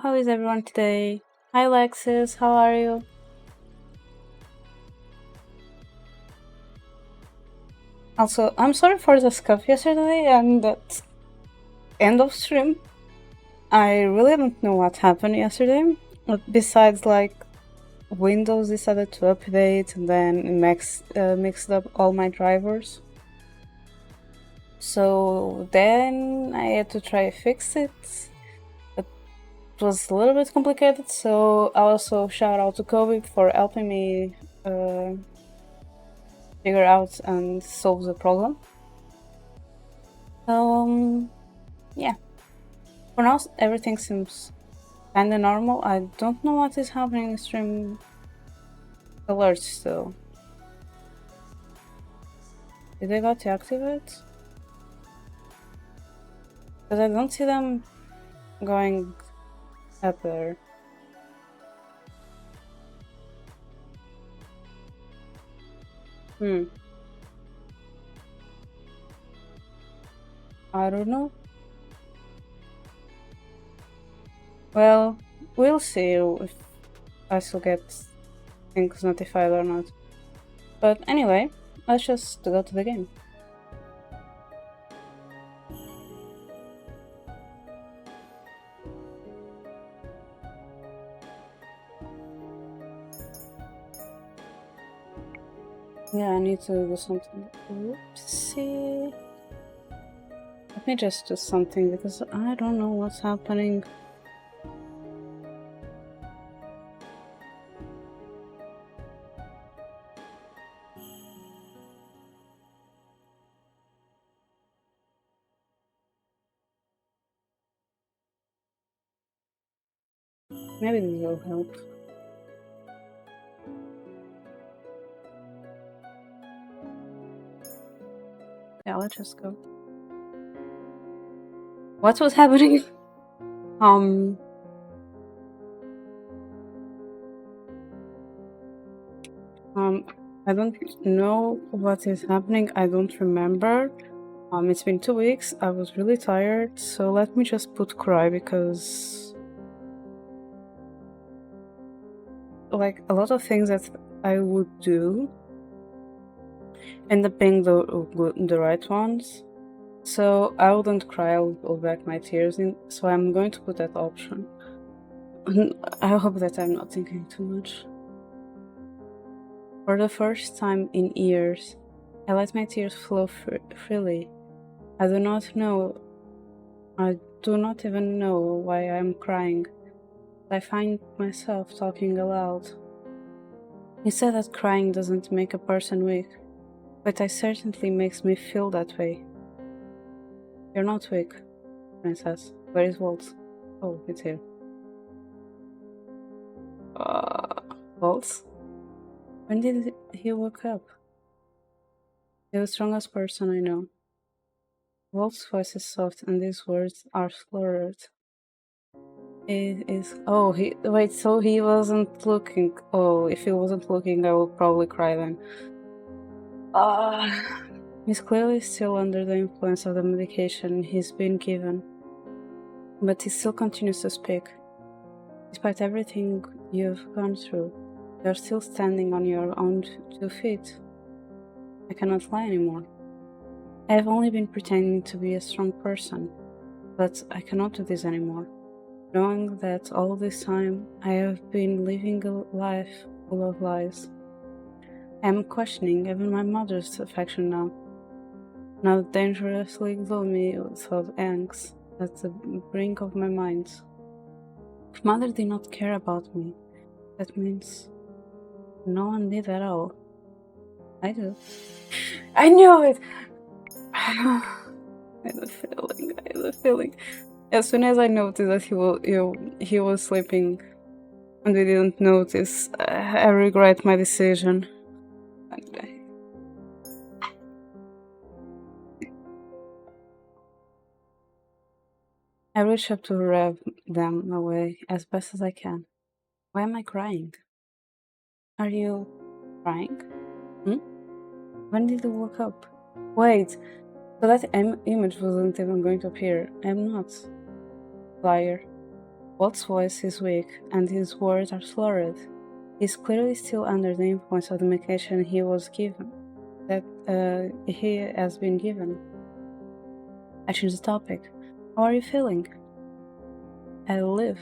how is everyone today? Hi Alexis, how are you? Also, I'm sorry for the scuff yesterday and that end of stream. I really don't know what happened yesterday. Besides, like, Windows decided to update and then mixed up all my drivers. So then I had to try to fix it. It was a little bit complicated, so I also shout out to Kobe for helping me figure out and solve the problem. Yeah. For now, everything seems kinda normal. I don't know what is happening in stream alerts still. Did they got deactivate? Because I don't see them going up there. I don't know. Well, we'll see if I still get things notified or not. But anyway, let's just go to the game. Yeah, I need to do something. Oopsie. Let me just do something because I don't know what's happening. Maybe this will help. Yeah, let's just go. What was happening? I don't know what is happening. I don't remember. It's been 2 weeks. I was really tired, so let me just put cry because, like, a lot of things that I would do end up being the right ones. So I wouldn't cry. I would hold back my tears in. So I'm going to put that option. I hope that I'm not thinking too much. For the first time in years, I let my tears flow freely. I do not even know why I'm crying. I find myself talking aloud. You said that crying doesn't make a person weak, but it certainly makes me feel that way. You're not weak, princess. Where is Waltz? Oh, it's here. Waltz? When did he wake up? He's the strongest person I know. Waltz's voice is soft and his words are slurred. It is. Oh, wait, so he wasn't looking. Oh, if he wasn't looking, I would probably cry then. He's clearly still under the influence of the medication he's been given. But he still continues to speak. Despite everything you've gone through, you're still standing on your own 2 feet. I cannot lie anymore. I have only been pretending to be a strong person, but I cannot do this anymore. Knowing that all this time I have been living a life full of lies. I am questioning even my mother's affection now. Now dangerously gloomy with angst at the brink of my mind. If mother did not care about me, that means no one did at all. I do. I knew it! I had a feeling. As soon as I noticed that he was sleeping and we didn't notice, I regret my decision. I reach up to rev them away as best as I can. Why am I crying? Are you crying? When did you wake up? Wait, so that image wasn't even going to appear. I'm not. Liar. Walt's voice is weak, and his words are slurred. He's clearly still under the influence of the medication he was given, that he has been given. I change the topic. How are you feeling? I live.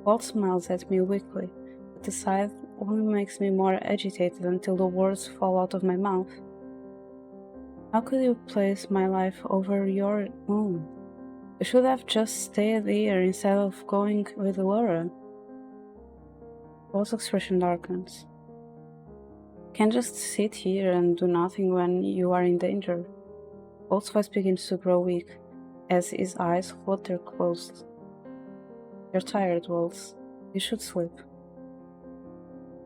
Walt smiles at me weakly, but the sight only makes me more agitated until the words fall out of my mouth. How could you place my life over your own? You should have just stayed here instead of going with Laura. Walt's expression darkens. Can't just sit here and do nothing when you are in danger. Walt's voice begins to grow weak as his eyes flutter closed. You're tired, Waltz. You should sleep.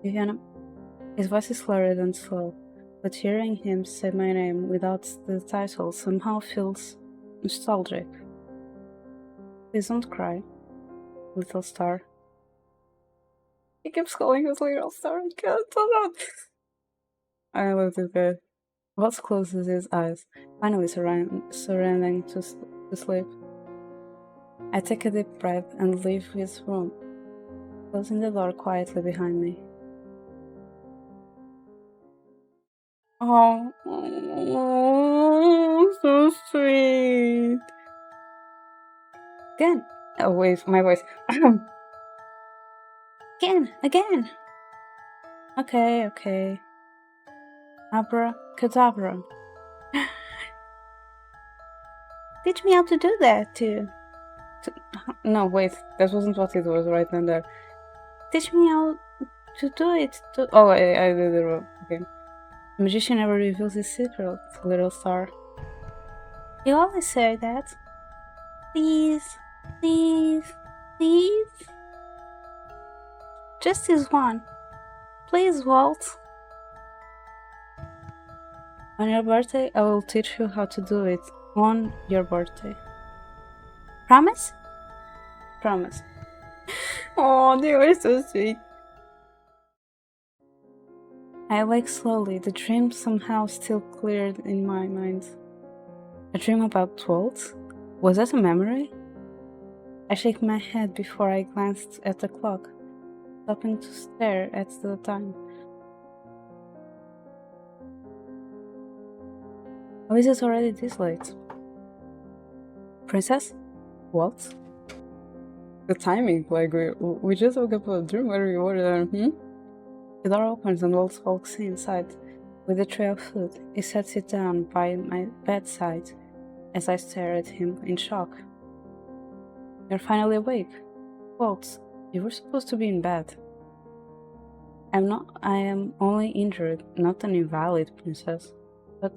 Viviana. His voice is slurred and slow, but hearing him say my name without the title somehow feels nostalgic. Please don't cry, little star. He keeps calling us little star. I can't tell that. I love this guy. Waltz closes his eyes, finally surrendering to sleep. I take a deep breath and leave his room, closing the door quietly behind me. Oh, so sweet. Again. Oh, wait, my voice. Again. Okay. Abracadabra. Teach me how to do that, too. No, wait, that wasn't what it was right then there. Teach me how to do it. Oh, I did it wrong. Okay. The magician never reveals his secret, little star. You always say that. Please. Just this one. Please, Walt. On your birthday, I will teach you how to do it. On your birthday. Promise? Promise. Oh, they were so sweet. I awake slowly, the dream somehow still cleared in my mind. A dream about Waltz? Was that a memory? I shake my head before I glanced at the clock, stopping to stare at the time. How is it already this late? Princess? Waltz? The timing, like we just woke up from a dream where we were there, The door opens and Waltz walks inside with a tray of food. He sets it down by my bedside as I stare at him in shock. You're finally awake. Waltz, you were supposed to be in bed. I'm not. I am only injured, not an invalid, princess. But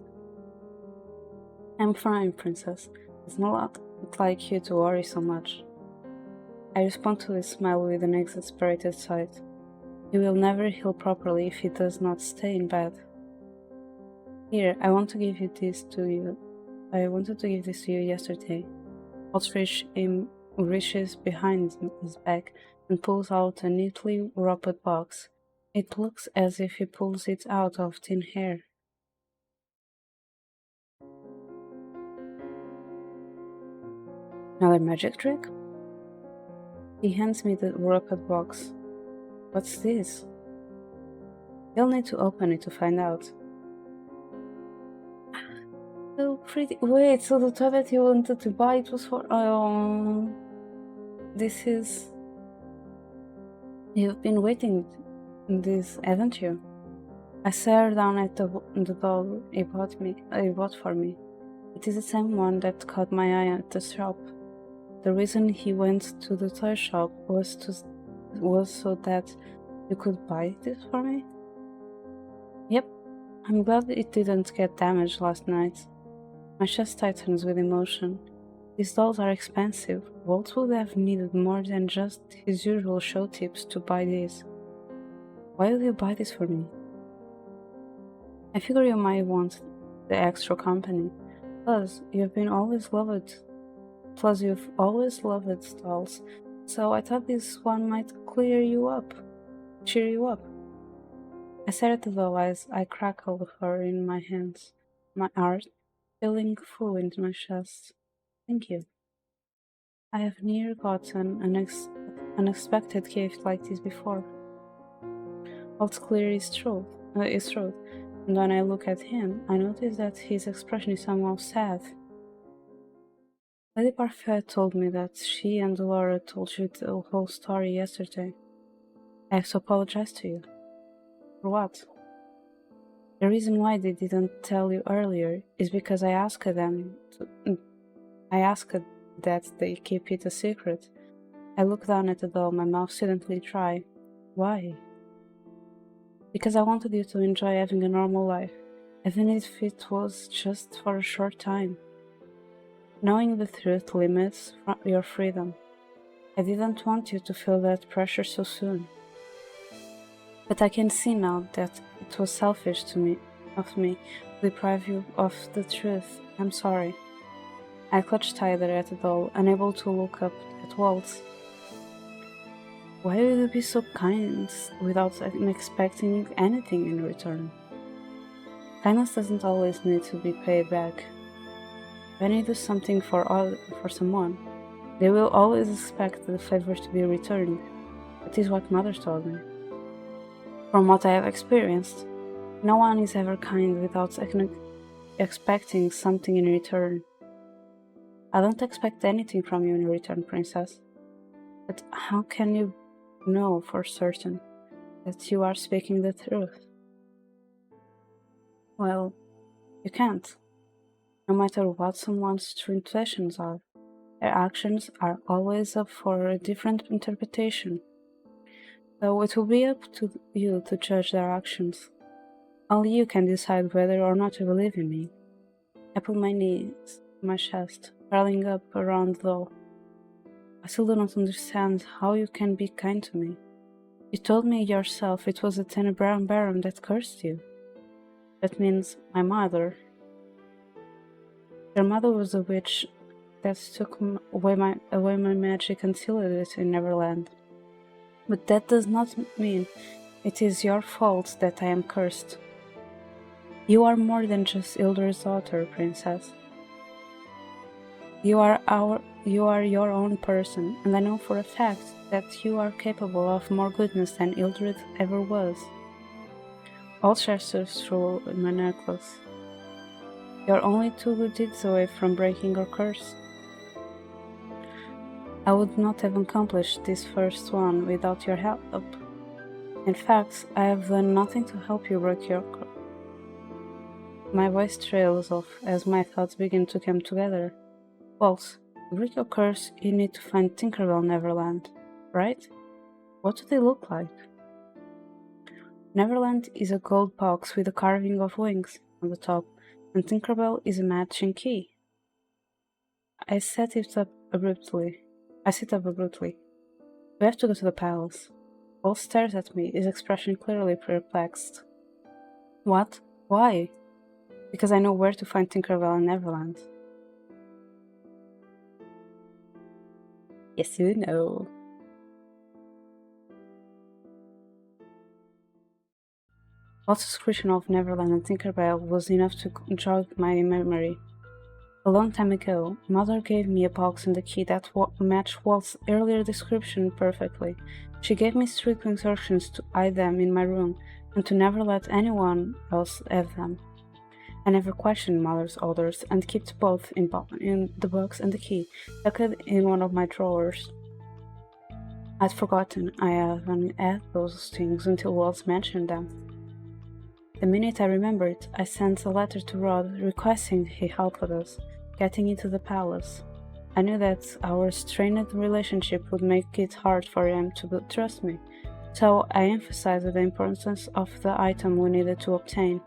I'm fine, princess. It's not like you to worry so much. I respond to his smile with an exasperated sigh. He will never heal properly if he does not stay in bed. Here, I want to give this to you. I wanted to give this to you yesterday. Waltz reaches behind his back and pulls out a neatly wrapped box. It looks as if he pulls it out of thin air. Another magic trick? He hands me the wrapped box. What's this? You'll need to open it to find out. So pretty. Wait, so the toy that you wanted to buy, it was for. This is. You've been waiting this, haven't you? I stare down at the doll he bought for me. It is the same one that caught my eye at the shop. The reason he went to the toy shop was so that you could buy this for me? Yep. I'm glad it didn't get damaged last night. My chest tightens with emotion. These dolls are expensive. Waltz would have needed more than just his usual show tips to buy this. Why would you buy this for me? I figure you might want the extra company. Plus, you've always loved dolls, so I thought this one might cheer you up. I stare at the doll as I crackle her in my hands, my heart feeling full into my chest. Thank you. I have never gotten an unexpected gift like this before. What's clear is truth, and when I look at him, I notice that his expression is somehow sad. Lady Parfait told me that she and Laura told you the whole story yesterday. I have to apologize to you. For what? The reason why they didn't tell you earlier is because I asked that they keep it a secret. I looked down at the doll, my mouth suddenly dry. Why? Because I wanted you to enjoy having a normal life, even if it was just for a short time. Knowing the truth limits your freedom. I didn't want you to feel that pressure so soon. But I can see now that it was selfish of me to deprive you of the truth. I'm sorry. I clutched tighter at the doll, unable to look up at Waltz. Why would you be so kind without expecting anything in return? Kindness doesn't always need to be paid back. When you do something for someone, they will always expect the favor to be returned. That is what Mother told me. From what I have experienced, no one is ever kind without expecting something in return. I don't expect anything from you in return, Princess. But how can you know for certain that you are speaking the truth? Well, you can't. No matter what someone's true intentions are, their actions are always up for a different interpretation. So it will be up to you to judge their actions. Only you can decide whether or not to believe in me. I put my knees to my chest, curling up around the doll. I still do not understand how you can be kind to me. You told me yourself it was a Tenebran Baron that cursed you. That means my mother. Your mother was a witch that took away my magic and sealed it in Neverland. But that does not mean it is your fault that I am cursed. You are more than just Ildur's daughter, Princess. You are your own person, and I know for a fact that you are capable of more goodness than Ildur ever was. All gestures through my necklace. You're only 2 good deeds away from breaking your curse. I would not have accomplished this first one without your help. In fact, I have done nothing to help you break your curse. My voice trails off as my thoughts begin to come together. Waltz, to break your curse, you need to find Tinkerbell Neverland, right? What do they look like? Neverland is a gold box with a carving of wings on the top, and Tinkerbell is a matching key. I sit up abruptly. We have to go to the palace. Waltz stares at me, his expression clearly perplexed. What? Why? Because I know where to find Tinkerbell in Neverland. Yes, you know. Waltz's description of Neverland and Tinkerbell was enough to jog my memory. A long time ago, Mother gave me a box and a key that matched Waltz's earlier description perfectly. She gave me strict instructions to hide them in my room and to never let anyone else have them. I never questioned Mother's orders and kept both in the box and the key, tucked in one of my drawers. I'd forgotten I haven't had those things until Waltz mentioned them. The minute I remembered, I sent a letter to Rod requesting he help us getting into the palace. I knew that our strained relationship would make it hard for him to trust me, so I emphasized the importance of the item we needed to obtain.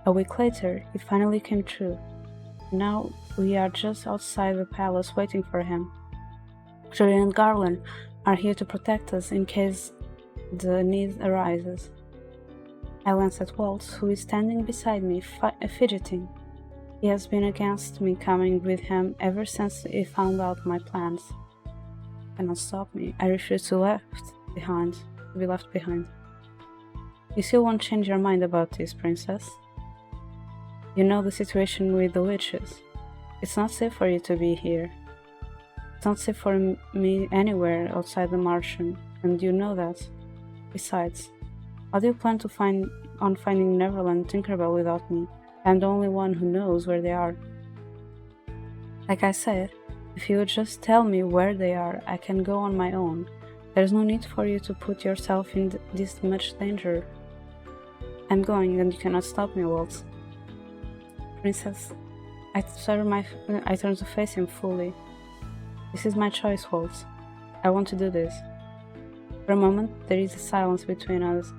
A week later, it finally came true. Now we are just outside the palace waiting for him. Julie and Garland are here to protect us in case the need arises. I glanced at Waltz, who is standing beside me, fidgeting. He has been against me coming with him ever since he found out my plans. Cannot stop me. I refuse to be left behind. You still won't change your mind about this, Princess? You know the situation with the witches. It's not safe for you to be here. It's not safe for me anywhere outside the Martian, and you know that. Besides, how do you plan to finding Neverland and Tinkerbell without me? I'm the only one who knows where they are. Like I said, if you would just tell me where they are, I can go on my own. There's no need for you to put yourself in this much danger. I'm going, and you cannot stop me, Waltz. Princess, I turn to face him fully. This is my choice, Waltz. I want to do this. For a moment, there is a silence between us,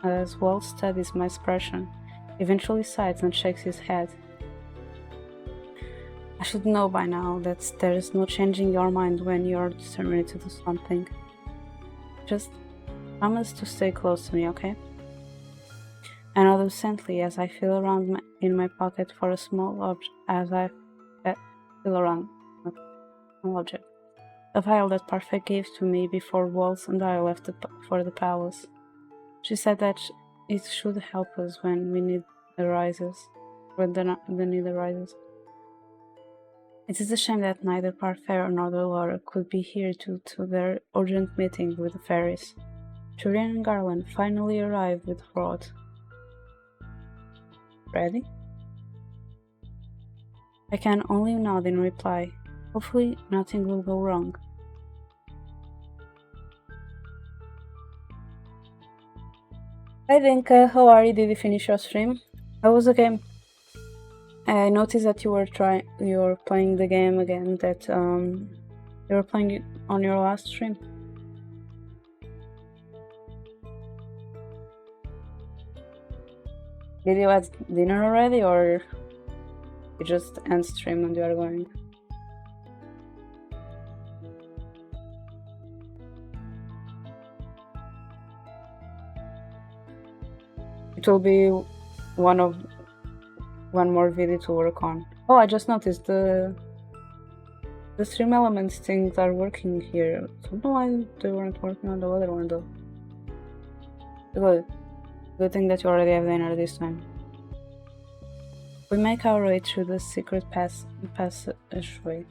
as Waltz studies my expression, eventually sighs and shakes his head. I should know by now that there is no changing your mind when you are determined to do something. Just promise to stay close to me, okay? I nod absently as I feel around in my pocket for a small object. A vial that Parfait gave to me before Waltz and I left for the palace. She said that it should help us when the need arises. It is a shame that neither Parfait nor Laura could be here due to their urgent meeting with the fairies. Julian and Garland finally arrived with Rod. Ready? I can only nod in reply. Hopefully, nothing will go wrong. Hi Dinka, how are you? Did you finish your stream? How was the game? I noticed that you were playing the game again that you were playing it on your last stream. Did you have dinner already, or you just end stream and you are going? It will be one more video to work on. Oh, I just noticed the stream elements things are working here. I don't know why they weren't working on the other one though. Good thing that you already have dinner this time. We make our way through the secret passageway.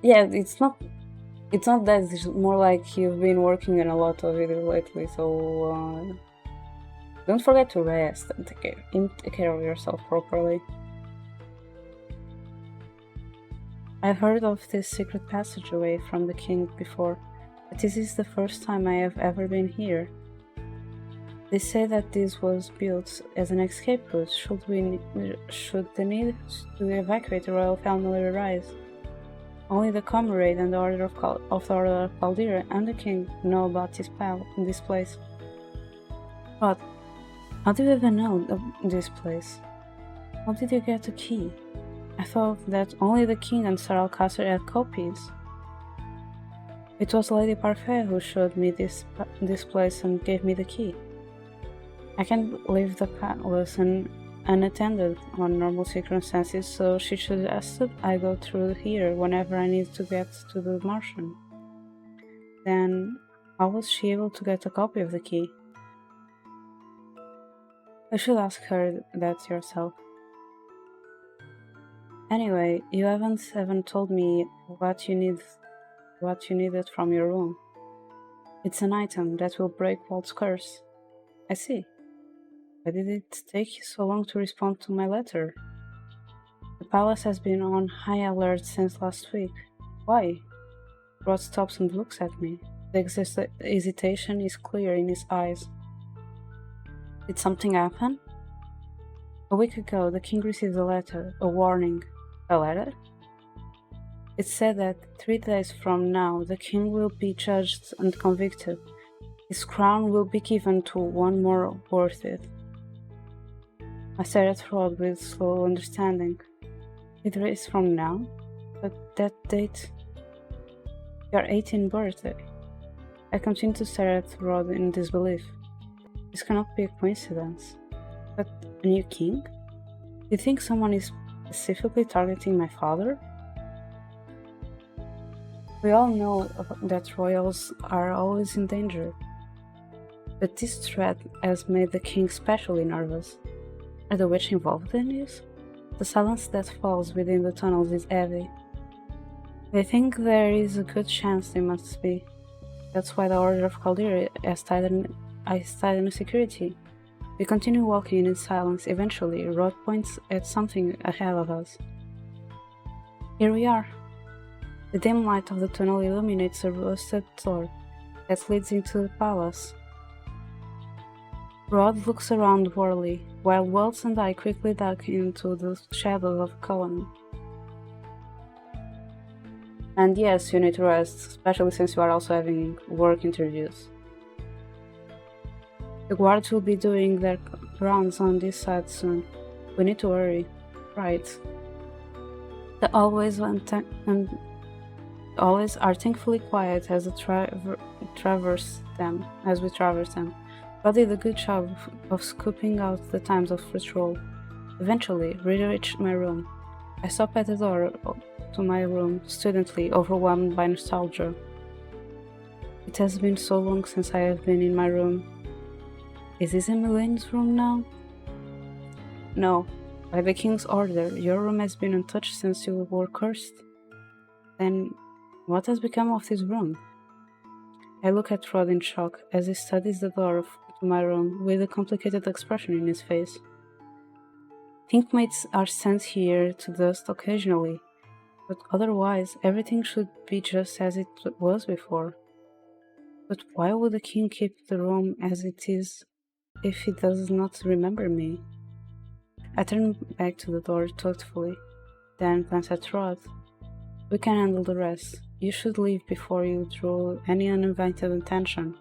Yeah, it's not that, it's more like you've been working on a lot of videos lately, so don't forget to rest and take care of yourself properly. I've heard of this secret passageway from the king before, but this is the first time I have ever been here. They say that this was built as an escape route should the need to evacuate the royal family arise. Only the comrade and the Order of Caldera and the king know about this place. But how do you even know this place? How did you get the key? I thought that only the king and Sir Alcaster had copies. It was Lady Parfait who showed me this place and gave me the key. I can't leave the palace unattended on normal circumstances, so she should ask that I go through here whenever I need to get to the Martian. Then, how was she able to get a copy of the key? I should ask her that yourself. Anyway, you haven't told me what you needed from your room. It's an item that will break Waltz's curse. I see. Why did it take you so long to respond to my letter? The palace has been on high alert since last week. Why? Rod stops and looks at me. The hesitation is clear in his eyes. Did something happen? A week ago, the king received a letter, a warning. A letter? It said that 3 days from now, the king will be judged and convicted. His crown will be given to one more worth it. I stared at Rod with slow understanding. 3 days from now? But that date... Your 18th birthday. I continued to stare at Rod in disbelief. This cannot be a coincidence. But a new king? Do you think someone is specifically targeting my father? We all know that royals are always in danger. But this threat has made the king especially nervous. Are the witch involved in this? The silence that falls within the tunnels is heavy. I think there is a good chance they must be. That's why the Order of Caldera is tied in security. We continue walking in silence. Eventually, Rod points at something ahead of us. Here we are. The dim light of the tunnel illuminates a rusted door that leads into the palace. Rod looks around warily, while Waltz and I quickly duck into the shadows of the column. And yes, you need to rest, especially since you are also having work interviews. The guards will be doing their rounds on this side soon. We need to hurry. Right. The always are thankfully quiet as we traverse them. Rod did a good job of scooping out the times of patrol. Eventually, we reached my room. I stopped at the door to my room, studently overwhelmed by nostalgia. It has been so long since I have been in my room. Is this Emmeline's room now? No. By the king's order, your room has been untouched since you were cursed. Then, what has become of this room? I look at Rod in shock as he studies the door to my room with a complicated expression in his face. Thinkmates are sent here to dust occasionally, but otherwise everything should be just as it was before. But why would the king keep the room as it is if he does not remember me? I turn back to the door thoughtfully, then glance at Rod. We can handle the rest. You should leave before you draw any uninvited attention.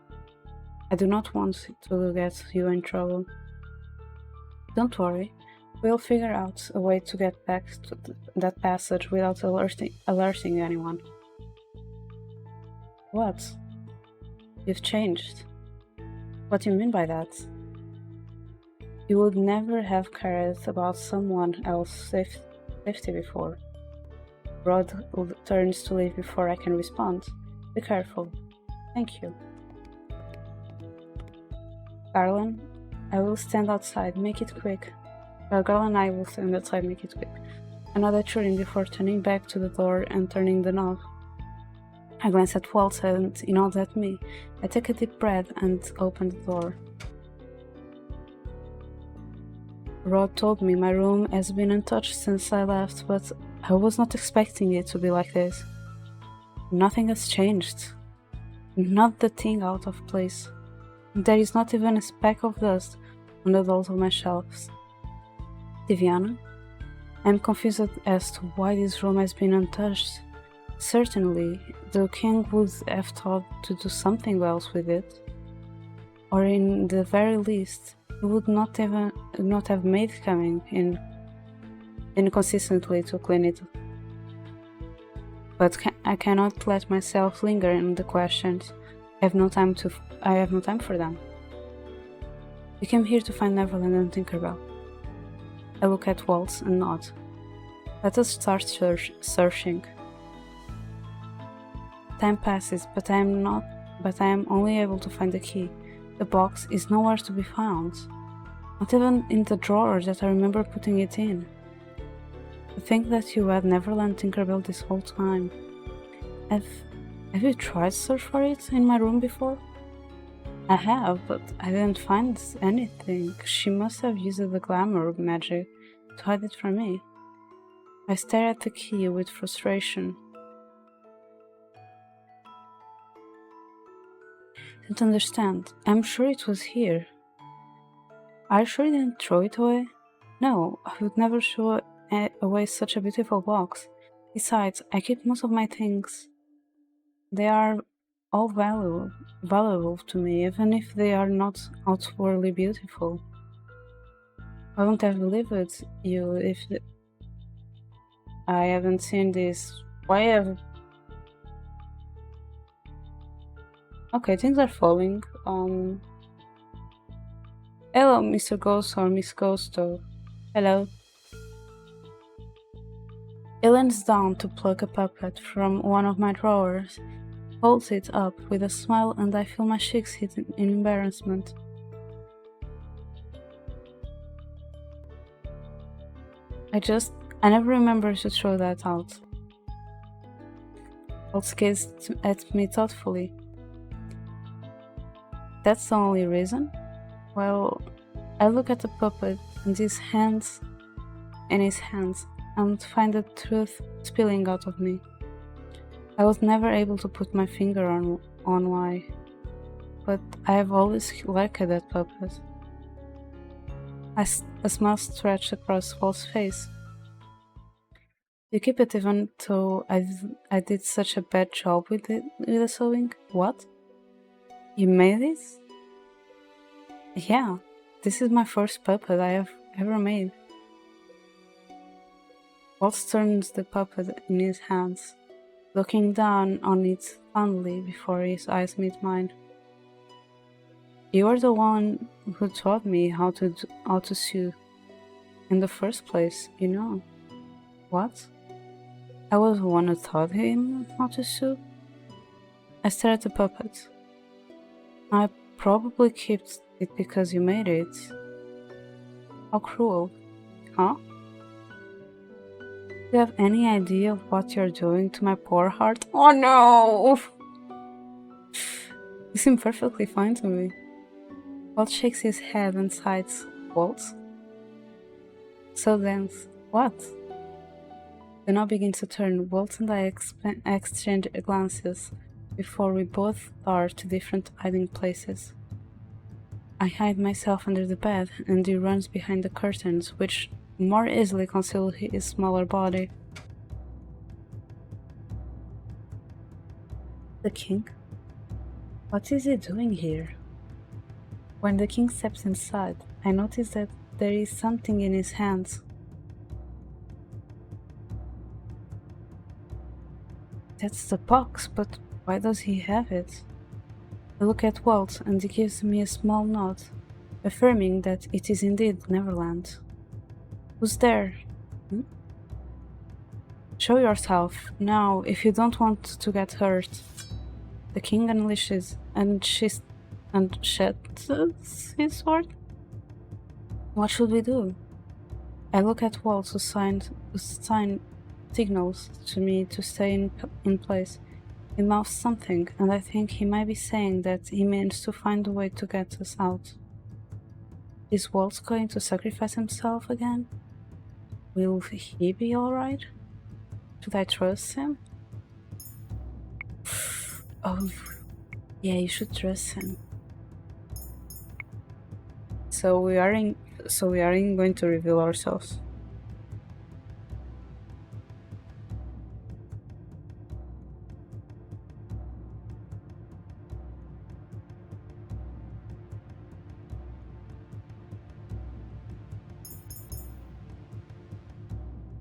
I do not want to get you in trouble. Don't worry, we'll figure out a way to get back to that passage without alerting anyone. What? You've changed. What do you mean by that? You would never have cared about someone else's safety before. Rod turns to leave before I can respond. Be careful. Thank you. Garland, I will stand outside. Make it quick. Garland and I will stand outside. Make it quick. I nod at Turing before turning back to the door and turning the knob. I glance at Waltz and he nods at me. I take a deep breath and open the door. Rod told me my room has been untouched since I left, but I was not expecting it to be like this. Nothing has changed. Not the thing out of place. There is not even a speck of dust on the dolls of my shelves. Diviana? I'm confused as to why this room has been untouched. Certainly, the king would have thought to do something else with it. Or in the very least, he would not have made coming in inconsistently to clean it. But I cannot let myself linger in the questions. I have no time for them. We came here to find Neverland and Tinkerbell. I look at Waltz and nod. Let us start searching. Time passes, but I am only able to find the key. The box is nowhere to be found. Not even in the drawer that I remember putting it in. To think that you had Neverland Tinkerbell this whole time. Have you tried to search for it in my room before? I have, but I didn't find anything. She must have used the glamour magic to hide it from me. I stare at the key with frustration. I don't understand. I'm sure it was here. Are you sure you didn't throw it away? No, I would never throw away such a beautiful box. Besides, I keep most of my things. They are all valuable to me, even if they are not outwardly beautiful. I wouldn't have believed you if I haven't seen this. Why have... Okay, things are falling. Hello, Mr. Ghost or Miss Ghosto. Hello. He leans down to pluck a puppet from one of my drawers, holds it up with a smile, and I feel my cheeks hit in embarrassment. I never remember to throw that out. Waltz gazed at me thoughtfully. That's the only reason? Well, I look at the puppet in his hands, and find the truth spilling out of me. I was never able to put my finger on why, but I have always liked that puppet. A smile stretched across Walt's face. You keep it even though I did such a bad job with the sewing? What? You made this? Yeah, this is my first puppet I have ever made. Waltz turns the puppet in his hands, looking down on it fondly before his eyes meet mine. You are the one who taught me how to sew in the first place, you know. What? I was the one who taught him how to sew? I stared at the puppet. I probably kept it because you made it. How cruel, huh? Do you have any idea of what you're doing to my poor heart? Oh no! You seem perfectly fine to me. Walt shakes his head and sighs. Waltz? So dense. What? The knot begins to turn. Walt and I exchange glances before we both dart to different hiding places. I hide myself under the bed, and he runs behind the curtains, which more easily conceal his smaller body. The king? What is he doing here? When the king steps inside, I notice that there is something in his hands. That's the box, but why does he have it? I look at Waltz and he gives me a small nod, affirming that it is indeed Neverland. Who's there? Show yourself, now, if you don't want to get hurt. The king unleashes and sheds his sword. What should we do? I look at Waltz who signals to me to stay in place. He mouths something, and I think he might be saying that he means to find a way to get us out. Is Waltz going to sacrifice himself again? Will he be alright? Should I trust him? Oh, yeah, you should trust him. So we aren't going to reveal ourselves.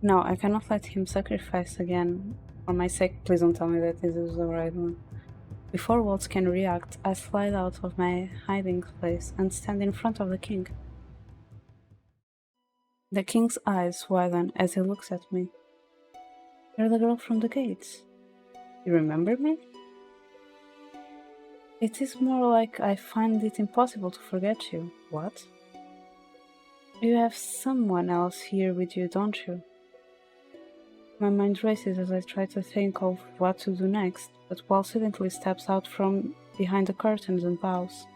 No, I cannot let him sacrifice again. For my sake, please don't tell me that this is the right one. Before Waltz can react, I slide out of my hiding place and stand in front of the king. The king's eyes widen as he looks at me. You're the girl from the gates. You remember me? It is more like I find it impossible to forget you. What? You have someone else here with you, don't you? My mind races as I try to think of what to do next, but Walt suddenly steps out from behind the curtains and bows.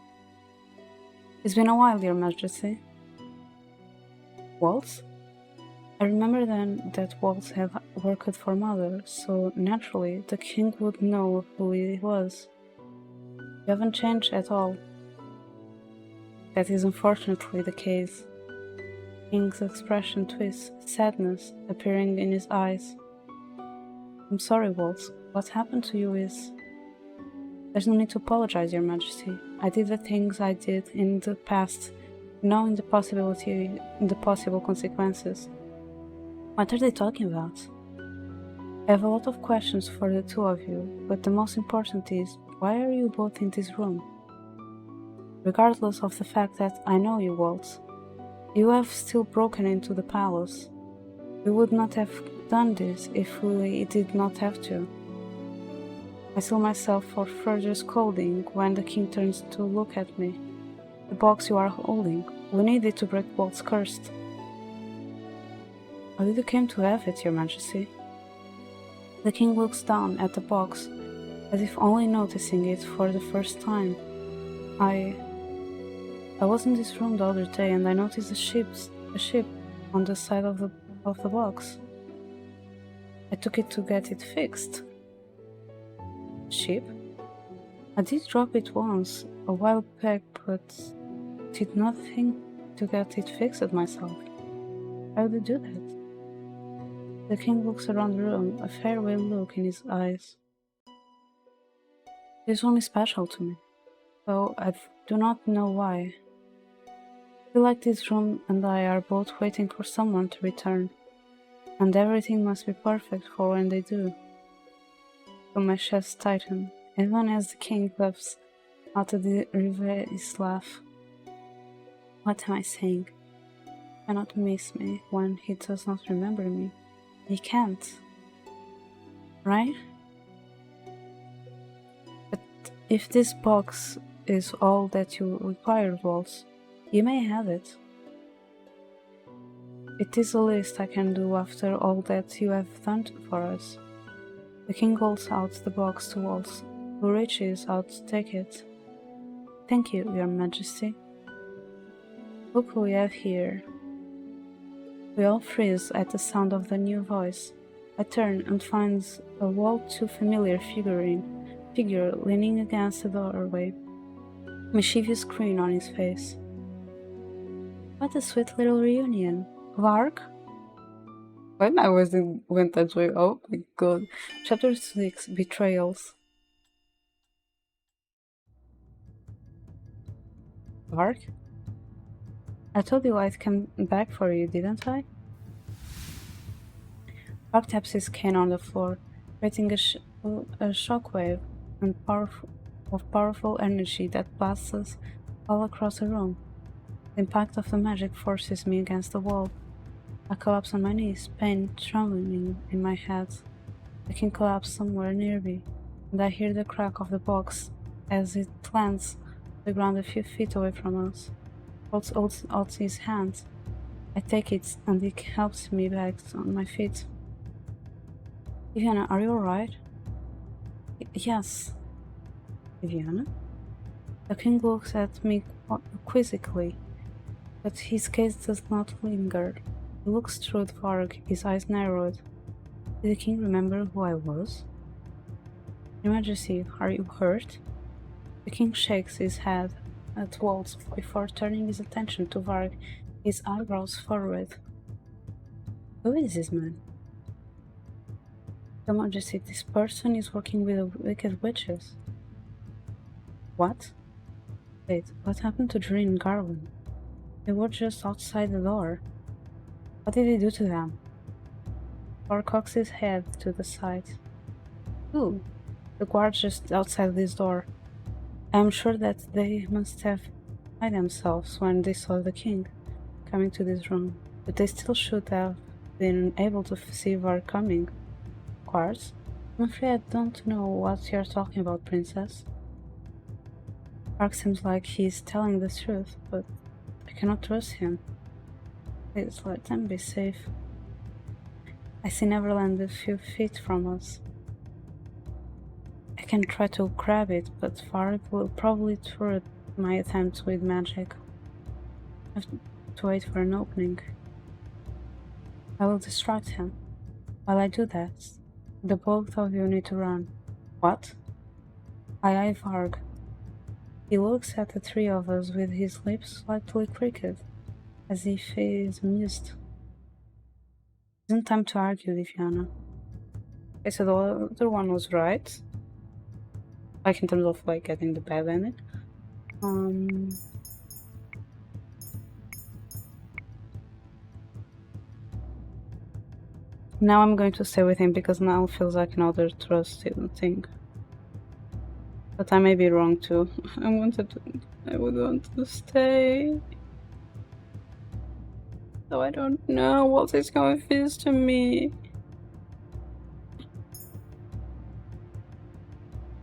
It's been a while, Your Majesty. Waltz? I remember then that Waltz had worked for Mother, so naturally the king would know who he was. You haven't changed at all. That is unfortunately the case. King's expression twists, sadness appearing in his eyes. I'm sorry, Waltz. What happened to you is... There's no need to apologize, Your Majesty. I did the things I did in the past, knowing the possible consequences. What are they talking about? I have a lot of questions for the two of you, but the most important is, why are you both in this room? Regardless of the fact that I know you, Waltz, you have still broken into the palace. We would not have done this if we did not have to. I steel myself for further scolding when the king turns to look at me. The box you are holding, we need it to break Waltz's curse. How did you came to have it, Your Majesty? The king looks down at the box, as if only noticing it for the first time. I was in this room the other day and I noticed a ship on the side of the box. I took it to get it fixed. Ship? I did drop it once, a while back, but did not think to get it fixed myself. How did you do that? The king looks around the room, a farewell look in his eyes. This one is special to me, though I do not know why. I feel like this room and I are both waiting for someone to return, and everything must be perfect for when they do. So my chest tightened, even as the king laughs out of the rebellious laugh. What am I saying? He cannot miss me when he does not remember me. He can't. Right? But if this box is all that you require, Waltz, you may have it. It is the least I can do after all that you have done for us. The king holds out the box to Waltz, who reaches out to take it. Thank you, Your Majesty. Look who we have here. We all freeze at the sound of the new voice. I turn and find a all too familiar figure leaning against the doorway, mischievous grin on his face. What a sweet little reunion. Varg? When I went that way, oh my god. Chapter 6, Betrayals. Varg? I told you I'd come back for you, didn't I? Varg taps his cane on the floor, creating a shockwave and powerful energy that blasts us all across the room. The impact of the magic forces me against the wall. I collapse on my knees, pain trembling in my head. I can collapse somewhere near me, and I hear the crack of the box as it lands on the ground a few feet away from us. Waltz holds out his hand. I take it, and it helps me back on my feet. Viviana, are you alright? Yes. Viviana? The king looks at me quizzically, but his gaze does not linger. He looks through the Varg, his eyes narrowed. Did the king remember who I was? Your Majesty, are you hurt? The king shakes his head at Waltz before turning his attention to Varg, his eyebrows furrowed. Who is this man? Your Majesty, this person is working with the wicked witches. What? Wait, what happened to Drin and Garwin? They were just outside the door. What did he do to them? Varg cocks his head to the side. Who? The guards just outside this door. I am sure that they must have hid themselves when they saw the king coming to this room, but they still should have been able to see Varg coming. Guards? I'm afraid I don't know what you're talking about, Princess. Varg seems like he's telling the truth, but I cannot trust him. Please let them be safe. I see Neverland a few feet from us. I can try to grab it, but Varg will probably thwart my attempts with magic. I have to wait for an opening. I will distract him. While I do that, the both of you need to run. What? I eye Varg. He looks at the three of us with his lips slightly crooked, as if he is amused. Isn't time to argue, Viviana. Okay, so the other one was right. Like in terms of like getting the bad ending. Now I'm going to stay with him because now it feels like another trusted thing. But I may be wrong too. I would want to stay. So I don't know what is going to feel to me.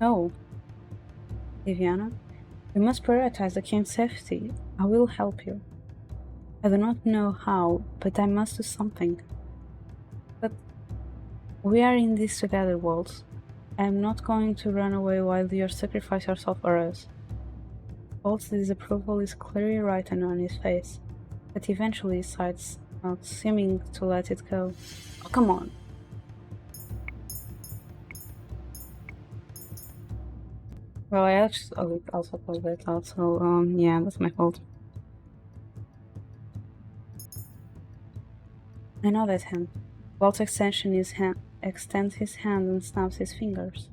No. Viviana, we must prioritize the king's safety. I will help you. I do not know how, but I must do something. We are in this together, Waltz. I am not going to run away while you sacrifice yourself for us. Waltz's disapproval is clearly written on his face, but eventually decides, not seeming to let it go. Oh, come on! Well, I actually also closed that out, so yeah, that's my fault. I know that hand. Waltz extends his hand and snaps his fingers.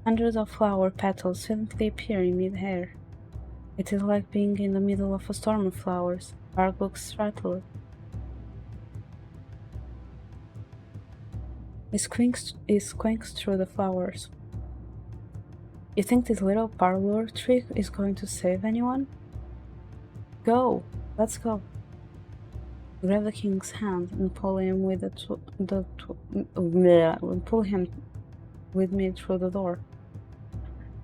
Hundreds of flower petals suddenly appear in mid-air. It is like being in the middle of a storm of flowers. Varg looks startled. He squinks through the flowers. You think this little parlor trick is going to save anyone? Go! Let's go! Grab the king's hand and pull him pull him with me through the door.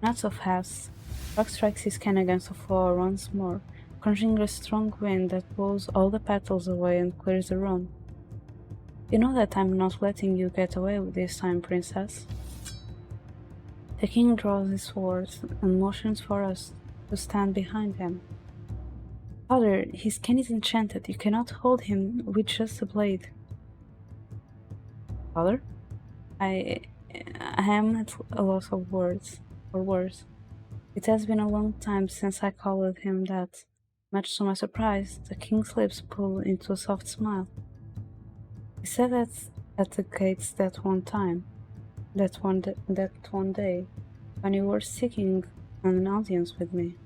Not so fast. Varg strikes his can against the floor once more, conjuring a strong wind that blows all the petals away and clears the room. You know that I'm not letting you get away with this time, princess. The king draws his sword and motions for us to stand behind him. Father, his cane is enchanted. You cannot hold him with just a blade. Father? I am at a loss of words. It has been a long time since I called him that. Much to my surprise, the king's lips pull into a soft smile. He said that at the gates that one day, when you were seeking an audience with me.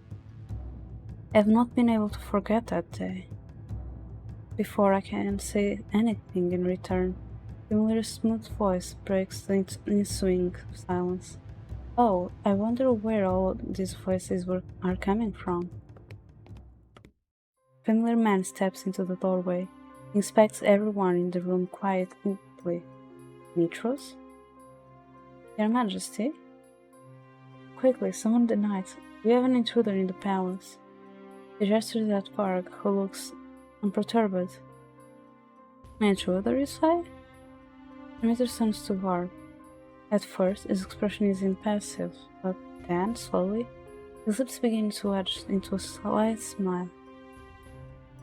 I have not been able to forget that day. Before I can say anything in return, Himmler's smooth voice breaks the ensuing silence. Oh, I wonder where all these voices are coming from. Familiar man steps into the doorway, inspects everyone in the room quietly. Mitros? Your Majesty? Quickly, summon the knights. We have an intruder in the palace. He gestures at Varg, who looks unperturbed. An intruder, you say? Demeter turns to Varg. At first, his expression is impassive, but then, slowly, his lips begin to edge into a slight smile.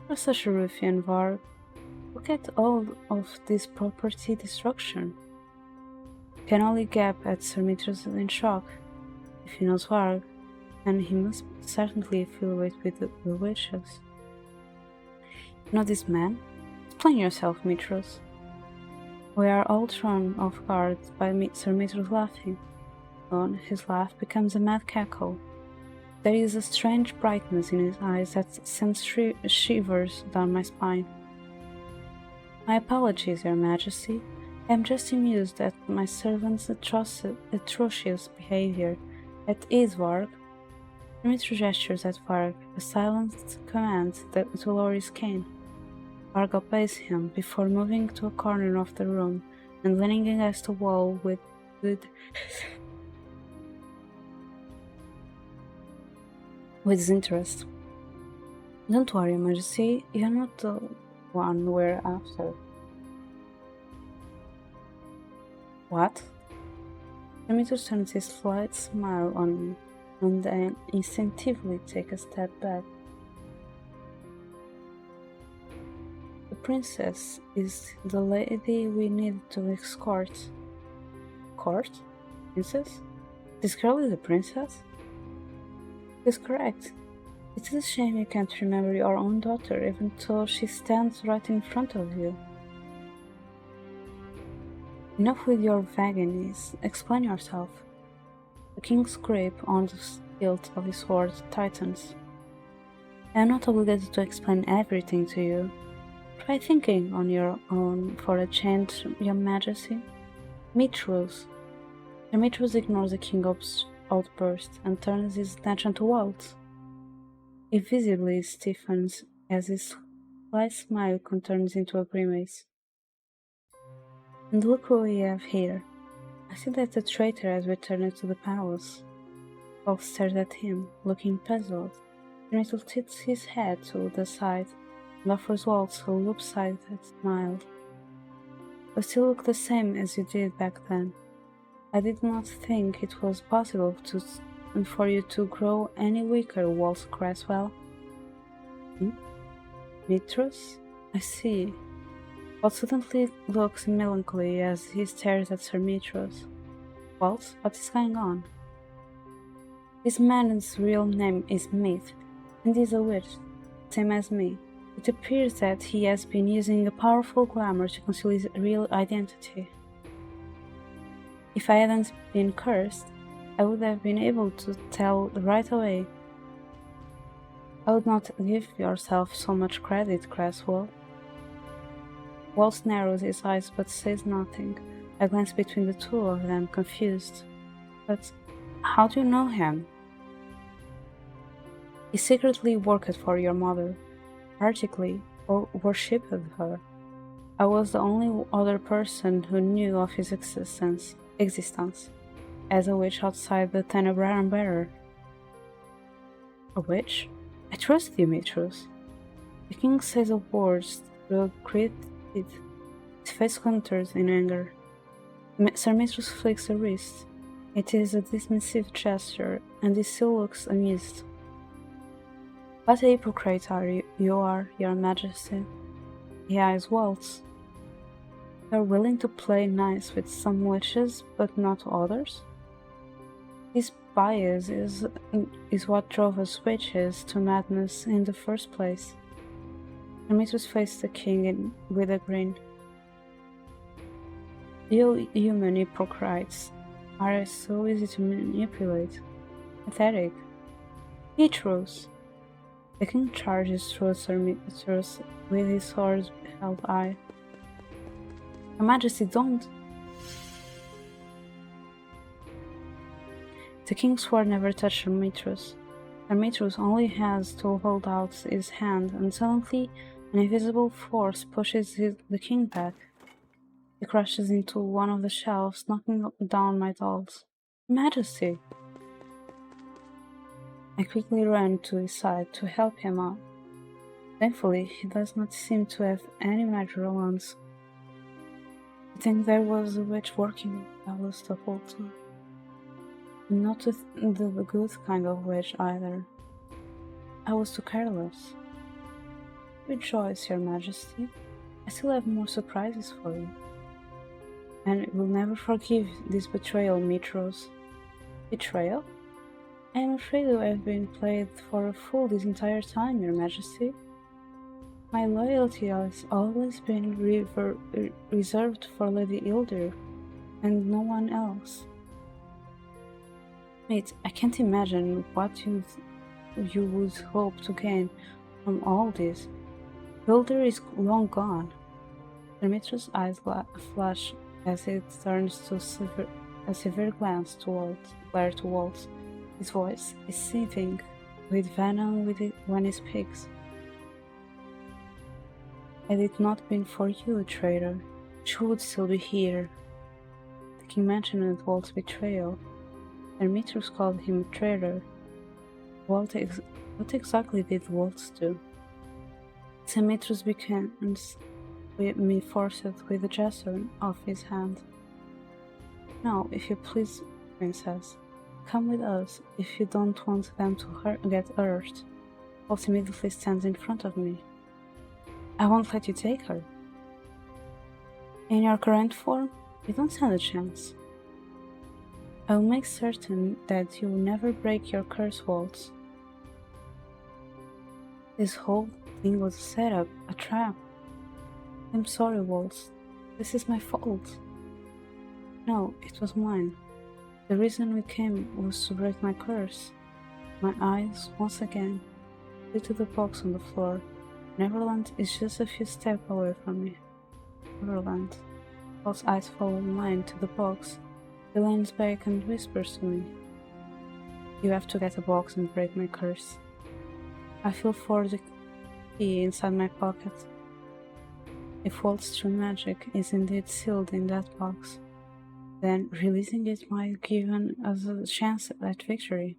You're such a ruffian, Varg. Look at all of this property destruction. You can only gape at Sir Mitros in shock. If he knows Varg, then he must certainly feel it with the witches. You know this man? Explain yourself, Mitros. We are all thrown off guard by Sir Mitros laughing. Soon his laugh becomes a mad cackle. There is a strange brightness in his eyes that sends shivers down my spine. My apologies, Your Majesty. I am just amused at my servant's atrocious behavior. At ease, Varg. Dimitri gestures at Varg, a silent command to lower his cane. Varg obeys him before moving to a corner of the room and leaning against the wall with interest. Don't worry, Majesty, you're not the one we're after. What? Demeter turns his slight smile on me, and then instinctively take a step back. The princess is the lady we need to escort. Court? Princess? This girl is a princess? That's correct. It is a shame you can't remember your own daughter, even though she stands right in front of you. Enough with your vagaries. Explain yourself. The king's grip on the hilt of his sword tightens. I am not obligated to explain everything to you. Try thinking on your own for a change, Your Majesty. Mitros. Demetrius ignores the king's outburst and turns his attention to Waltz. He visibly stiffens as his slight smile turns into a grimace. And look who we have here. I see that the traitor has returned to the palace. Waltz stares at him, looking puzzled. Demetrius tilts his head to the side and offers Waltz a lopsided smile. You still look the same as you did back then. I did not think it was possible for you to grow any weaker, Waltz Cresswell. Mistress? I see. Waltz suddenly looks melancholy as he stares at Sir Mitros. Waltz, what is going on? This man's real name is Myth, and is a witch, same as me. It appears that he has been using a powerful glamour to conceal his real identity. If I hadn't been cursed, I would have been able to tell right away. I would not give yourself so much credit, Cresswell. Waltz narrows his eyes but says nothing. I glance between the two of them, confused. But how do you know him? He secretly worked for your mother, practically, or worshipped her. I was the only other person who knew of his existence, as a witch outside the Tenebrarum bearer. A witch? I trust you, Mistress. The king says the words through gritted teeth. His face conturs in anger. Sir Mistress flicks her wrist. It is a dismissive gesture, and he still looks amused. What a hypocrite you are, Your Majesty. He eyes Waltz. You are willing to play nice with some witches, but not others? This bias is what drove us witches to madness in the first place. Demetrius faced the king with a grin. You human hypocrites are so easy to manipulate. Pathetic. Petrus! The king charges through Sir Mistress with his sword-held eye. Your Majesty, don't! The king swore never touch Sir Mistress. Sir Mistress only has to hold out his hand, and suddenly an invisible force pushes the king back. He crashes into one of the shelves, knocking down my dolls. Majesty! I quickly ran to his side to help him out. Thankfully, he does not seem to have any magical ones. I think there was a witch working with Alice the whole time. Not the good kind of witch either. I was too careless. Rejoice, Your Majesty. I still have more surprises for you. And will never forgive this betrayal, Mitros. Betrayal? I am afraid I have been played for a fool this entire time, Your Majesty. My loyalty has always been reserved for Lady Ildir, and no one else. Wait, I can't imagine what you would hope to gain from all this. Ildir is long gone. Demetrius' eyes flash as he turns to a severe glance glare to Waltz. His voice is seething with venom when he speaks. Had it not been for you, traitor, she would still be here. The king mentioned Waltz's betrayal. Demetrius called him a traitor. What exactly did Waltz do? Demetrius begins me forced with a gesture of his hand. Now, if you please, princess, come with us if you don't want them to get hurt. Waltz immediately stands in front of me. I won't let you take her. In your current form, you don't stand a chance. I will make certain that you will never break your curse, Waltz. This whole thing was a setup, a trap. I'm sorry, Waltz. This is my fault. No, it was mine. The reason we came was to break my curse. My eyes, once again, flew to the box on the floor. Neverland is just a few steps away from me. Neverland. Waltz's eyes follow mine to the box. He leans back and whispers to me. You have to get a box and break my curse. I feel for the key inside my pocket. If Waltz's true magic is indeed sealed in that box, then releasing it might give us a chance at victory.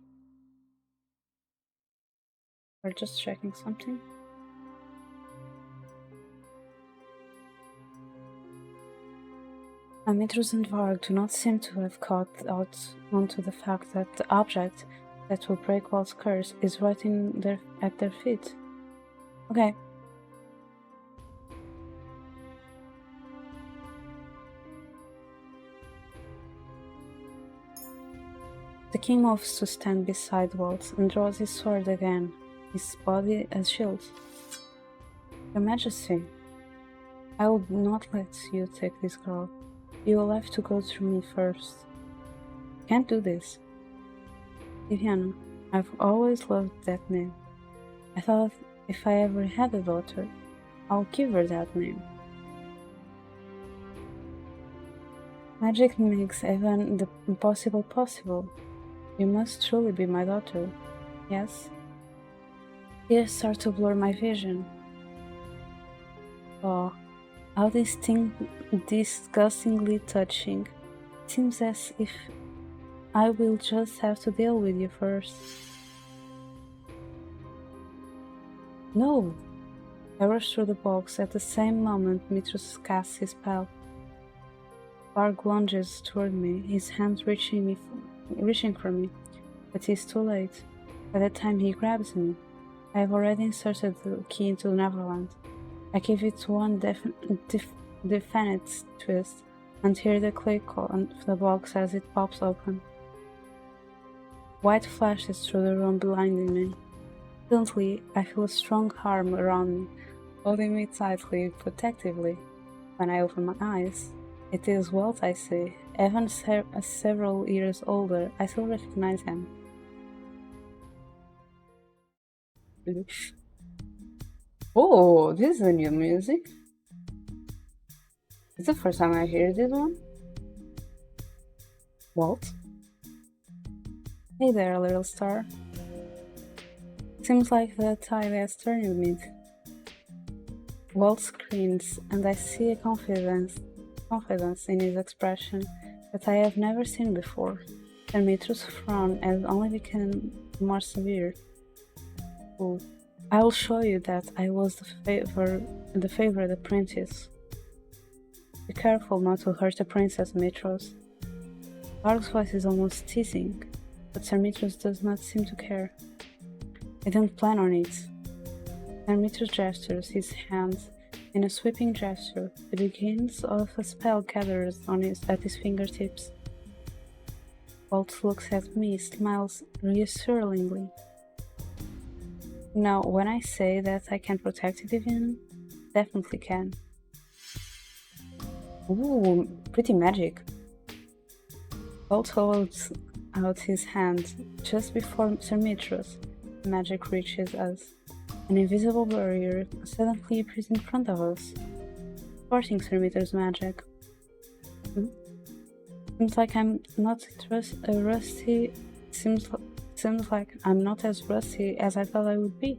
We're just checking something. Amitrus and Varg do not seem to have caught out onto the fact that the object that will break Waltz's curse is right at their feet. Okay. The king moves to stand beside Waltz and draws his sword again, his body as shield. Your Majesty, I will not let you take this girl. You will have to go through me first. Can't do this. Viviana, I've always loved that name. I thought if I ever had a daughter, I'll give her that name. Magic makes even the impossible possible. You must truly be my daughter, yes? Tears start to blur my vision. Oh, how disgustingly touching. It seems as if I will just have to deal with you first. No! I rush through the box. At the same moment, Mitrus casts his spell. Varg lunges toward me, his hand reaching for me, but he's too late. By the time he grabs me, I have already inserted the key into Neverland. I give it one definite twist and hear the click of the box as it pops open. White flashes through the room blinding me. Instantly, I feel a strong arm around me, holding me tightly, protectively. When I open my eyes, it is Waltz I see. Even several years older, I still recognize him. Oh, this is a new music. It's the first time I hear this one. Waltz? Hey there, little star. Seems like the tide has turned mid. Waltz screams, and I see a confidence in his expression that I have never seen before. Demetrius' frown has only become more severe. Oh, I will show you that I was the favorite apprentice. Be careful not to hurt the princess, Demetrius. Varg's voice is almost teasing, but Sir Demetrius does not seem to care. I don't plan on it. Demetrius gestures his hands in a sweeping gesture. The beginnings of a spell gathers at his fingertips. Waltz looks at me, smiles reassuringly. Now, when I say that I can protect you, Vivian, definitely can. Ooh, pretty magic. Waltz holds out his hand just before Sir Demetrius' magic reaches us. An invisible barrier suddenly appears in front of us, supporting Sir Demetrius' magic. Seems like I'm not as rusty as I thought I would be.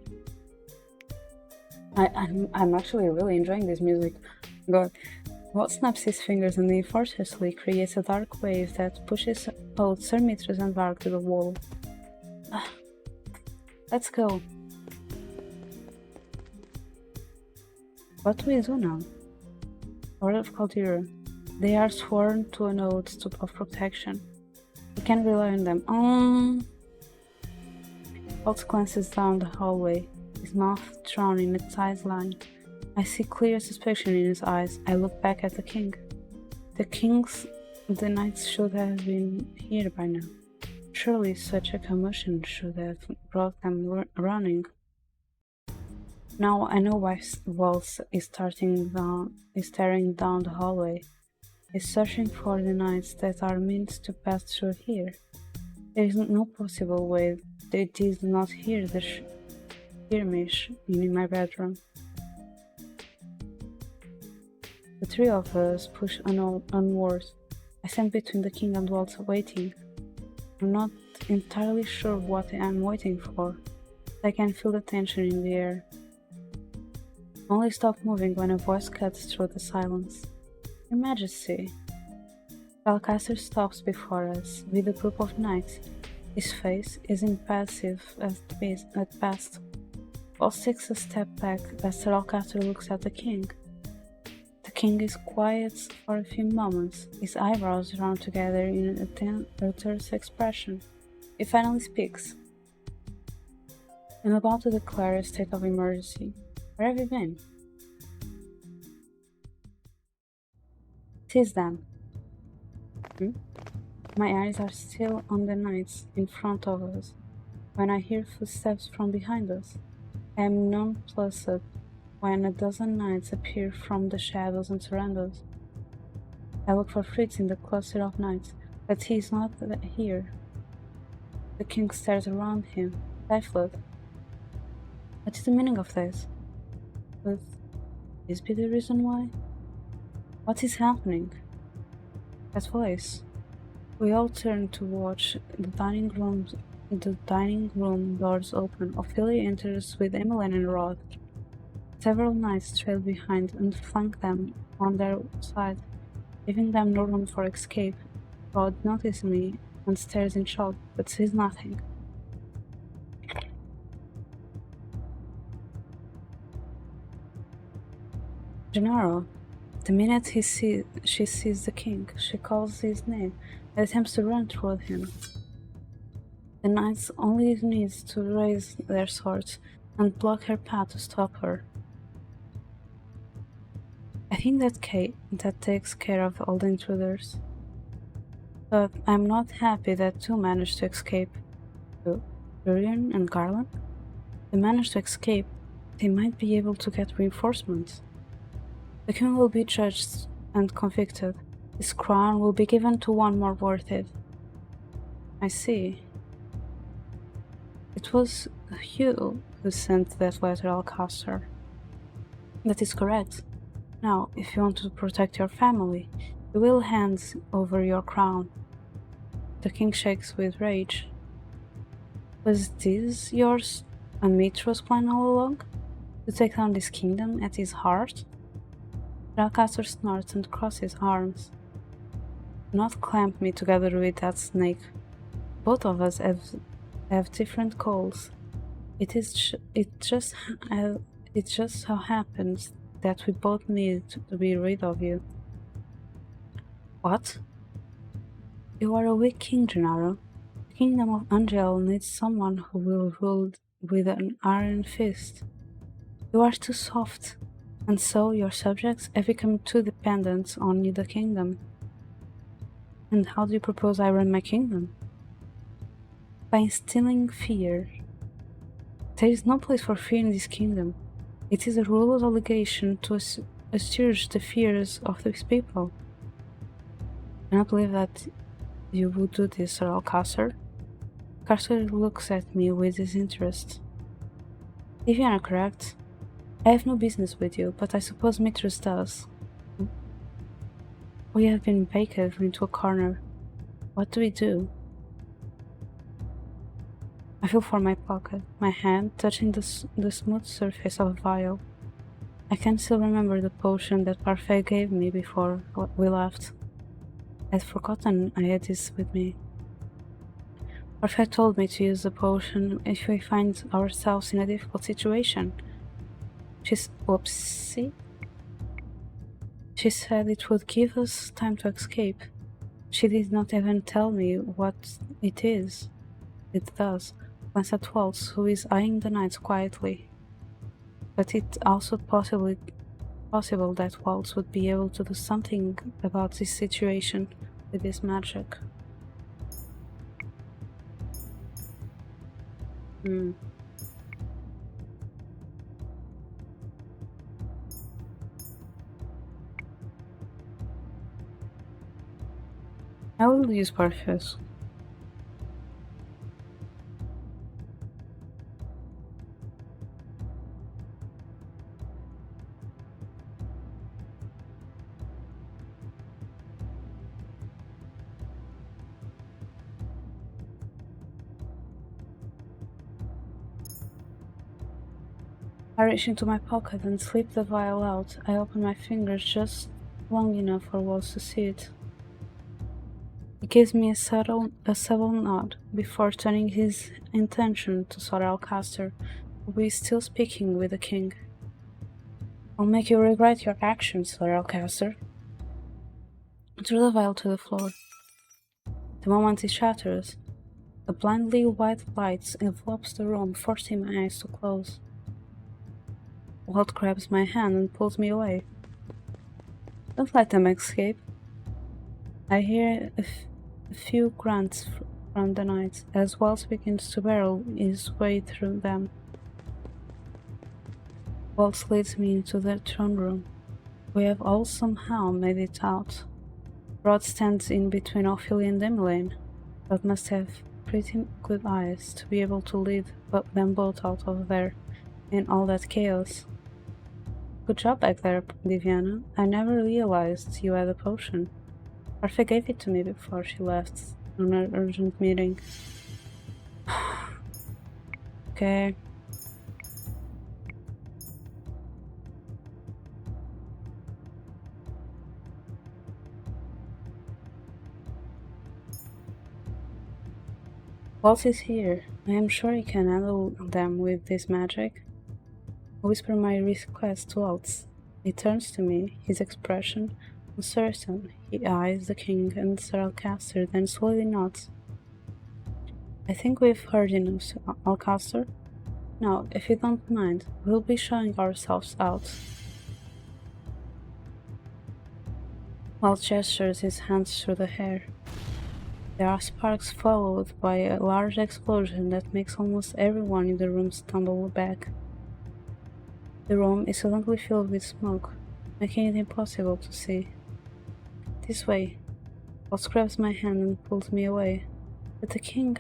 I'm actually really enjoying this music. God. Waltz snaps his fingers and effortlessly creates a dark wave that pushes both Sir Demetrius and Varg to the wall. Let's go. What do we do now? Lord of Caldera. They are sworn to an oath of protection. We can rely on them. Waltz glances down the hallway, his mouth drawn in a tight line. I see clear suspicion in his eyes. I look back at the king. The knights should have been here by now. Surely such a commotion should have brought them running. Now I know why Waltz is staring down the hallway. He's searching for the knights that are meant to pass through here. There is no possible way they did not hear me in my bedroom. The three of us push onward. I stand between the king and Waltz waiting. I'm not entirely sure what I'm waiting for. I can feel the tension in the air. Only stop moving when a voice cuts through the silence. Your Majesty. Spellcaster stops before us with a group of knights. His face is impassive at best. Waltz takes a step back as Spellcaster looks at the king. The king is quiet for a few moments, his eyebrows drawn together in a terse expression. He finally speaks. I'm about to declare a state of emergency. Where have you been? Tis then. My eyes are still on the knights in front of us, when I hear footsteps from behind us. I am nonplussed when a dozen knights appear from the shadows and surround us. I look for Fritz in the cluster of knights, but he is not here. The king stares around him, stifled. What is the meaning of this? Could this be the reason why? What is happening? That voice. We all turn to watch the dining room doors open. Ophelia enters with Emmeline and Rod. Several knights trail behind and flank them on their side, leaving them no room for escape. Rod notices me and stares in shock, but says nothing. Gennaro. The minute she sees the king, she calls his name and attempts to run toward him. The knights only need to raise their swords and block her path to stop her. I think that takes care of all the intruders. But I'm not happy that two managed to escape. Durian and Garland? They managed to escape. They might be able to get reinforcements. The king will be judged and convicted. His crown will be given to one more worth it. I see. It was you who sent that letter, Alcaster. That is correct. Now, if you want to protect your family, you will hand over your crown. The king shakes with rage. Was this yours and Mitro's plan all along? To take down this kingdom at his heart? Alcaster snorts and crosses arms. Do not clamp me together with that snake. Both of us have different goals. It just so happens that we both need to be rid of you. What? You are a weak king, Gennaro. The kingdom of Angel needs someone who will rule with an iron fist. You are too soft, and so your subjects have become too dependent on the kingdom. And how do you propose I run my kingdom? By instilling fear. There is no place for fear in this kingdom. It is a ruler's obligation to assuage the fears of these people. I cannot believe that you would do this, Sir Alcaster. Alcaster looks at me with disinterest. If you are correct, I have no business with you, but I suppose Mitrus does. We have been backed into a corner. What do we do? I feel for my pocket, my hand touching the smooth surface of a vial. I can still remember the potion that Parfait gave me before we left. I had forgotten I had this with me. Parfait told me to use the potion if we find ourselves in a difficult situation. Whoopsie. She said it would give us time to escape. She did not even tell me what it is. It does. Glance at Waltz, who is eyeing the knights quietly. But it's also possible that Waltz would be able to do something about this situation with his magic. I will use Parfait. I reach into my pocket and slip the vial out. I open my fingers just long enough for Waltz to see it. He gives me a subtle nod before turning his attention to Sir Alcaster, who is still speaking with the king. I'll make you regret your actions, Caster. I threw the vial to the floor. The moment it shatters, a blindly white light envelops the room, forcing my eyes to close. Walt grabs my hand and pulls me away. Don't let them escape. I hear a few grunts from the night as Waltz begins to barrel his way through them. Waltz leads me into the throne room. We have all somehow made it out. Rod stands in between Ophelia and Emmeline, but must have pretty good eyes to be able to lead them both out of there in all that chaos. Good job back there, Diviana. I never realized you had a potion. Arthur gave it to me before she left on an urgent meeting. Okay. Waltz is here. I am sure he can handle them with this magic. I whisper my request to Waltz. He turns to me, his expression uncertain. He eyes the king and Sir Alcaster, then slowly nods. I think we've heard enough, Alcaster. Now, if you don't mind, we'll be showing ourselves out. Waltz gestures his hands through the hair. There are sparks followed by a large explosion that makes almost everyone in the room stumble back. The room is suddenly filled with smoke, making it impossible to see. This way. Waltz grabs my hand and pulls me away. But the king...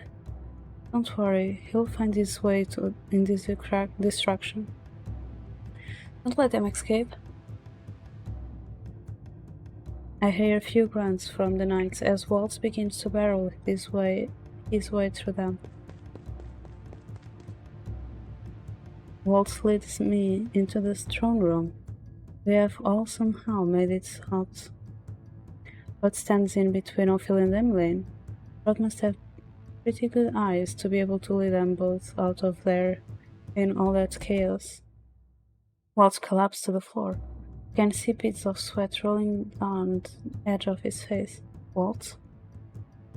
Don't worry, he'll find his way in this destruction. Don't let them escape. I hear a few grunts from the knights as Waltz begins to barrel his way through them. Waltz leads me into the throne room. We have all somehow made it out. What stands in between Ophelia and Emmeline? Rod must have pretty good eyes to be able to lead them both out of there in all that chaos. Waltz collapsed to the floor. You can see bits of sweat rolling down the edge of his face. Waltz?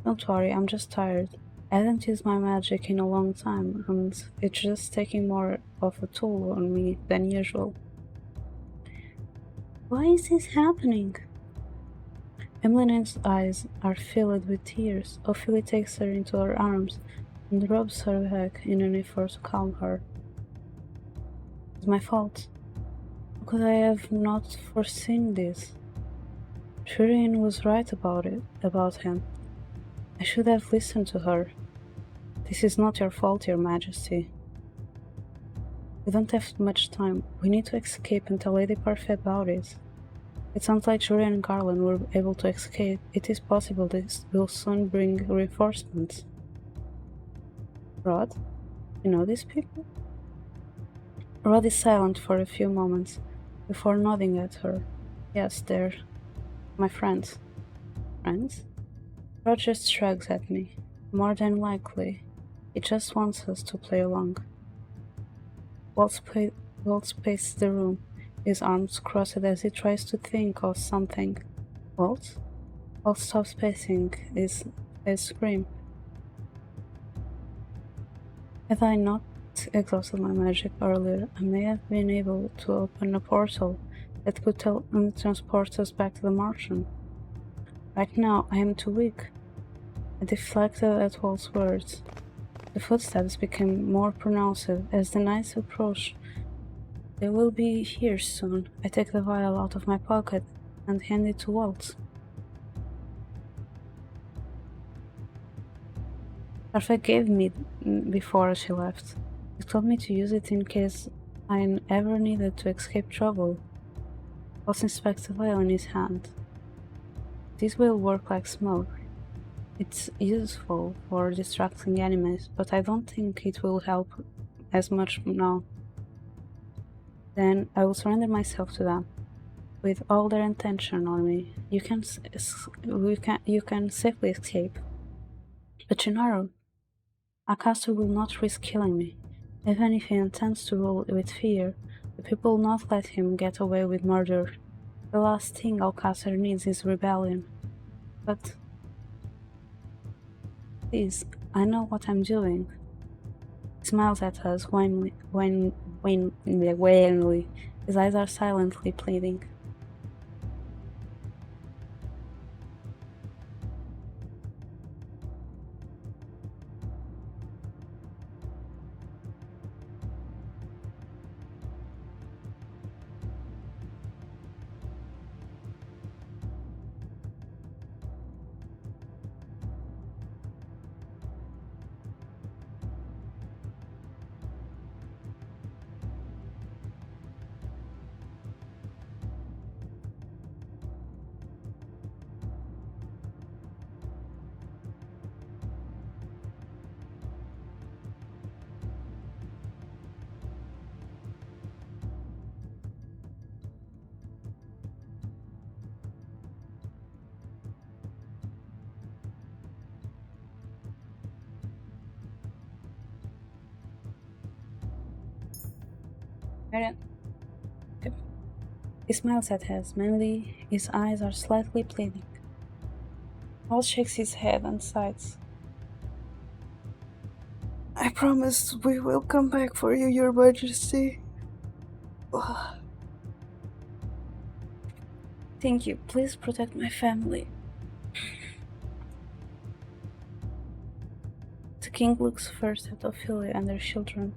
Don't worry, I'm just tired. I haven't used my magic in a long time, and it's just taking more of a toll on me than usual. Why is this happening? Emmeline's eyes are filled with tears. Ophelia takes her into her arms and rubs her back in an effort to calm her. It's my fault. How could I have not foreseen this? Shireen was right about him. I should have listened to her. This is not your fault, Your Majesty. We don't have much time. We need to escape and tell Lady Parfait about it. It sounds like Julian and Garland were able to escape. It is possible this will soon bring reinforcements. Rod? You know these people? Rod is silent for a few moments, before nodding at her. Yes, they're my friends. Friends? Rod just shrugs at me. More than likely, he just wants us to play along. Waltz paces the room, his arms crossed as he tries to think of something. Waltz? Waltz stops pacing his scream. Had I not exhausted my magic earlier, I may have been able to open a portal that could transport us back to the Martian. Right now, I am too weak. I deflected at Waltz's words. The footsteps became more pronounced as the knights approached. They will be here soon. I take the vial out of my pocket and hand it to Waltz. Parfait gave me before she left. He told me to use it in case I ever needed to escape trouble. Waltz inspects the vial in his hand. This will work like smoke. It's useful for distracting enemies, but I don't think it will help as much now. Then I will surrender myself to them. With all their attention on me, you can safely escape. But Gennaro, Alcaster will not risk killing me. Even if he intends to rule with fear, The people will not let him get away with murder. The last thing Alcázar needs is rebellion. But please, I know what I'm doing. He smiles at us wanly. His eyes are silently pleading. He smiles at us, manly, his eyes are slightly pleading. Waltz shakes his head and sighs. I promise we will come back for you, Your Majesty. Thank you. Please protect my family. The king looks first at Ophelia and her children,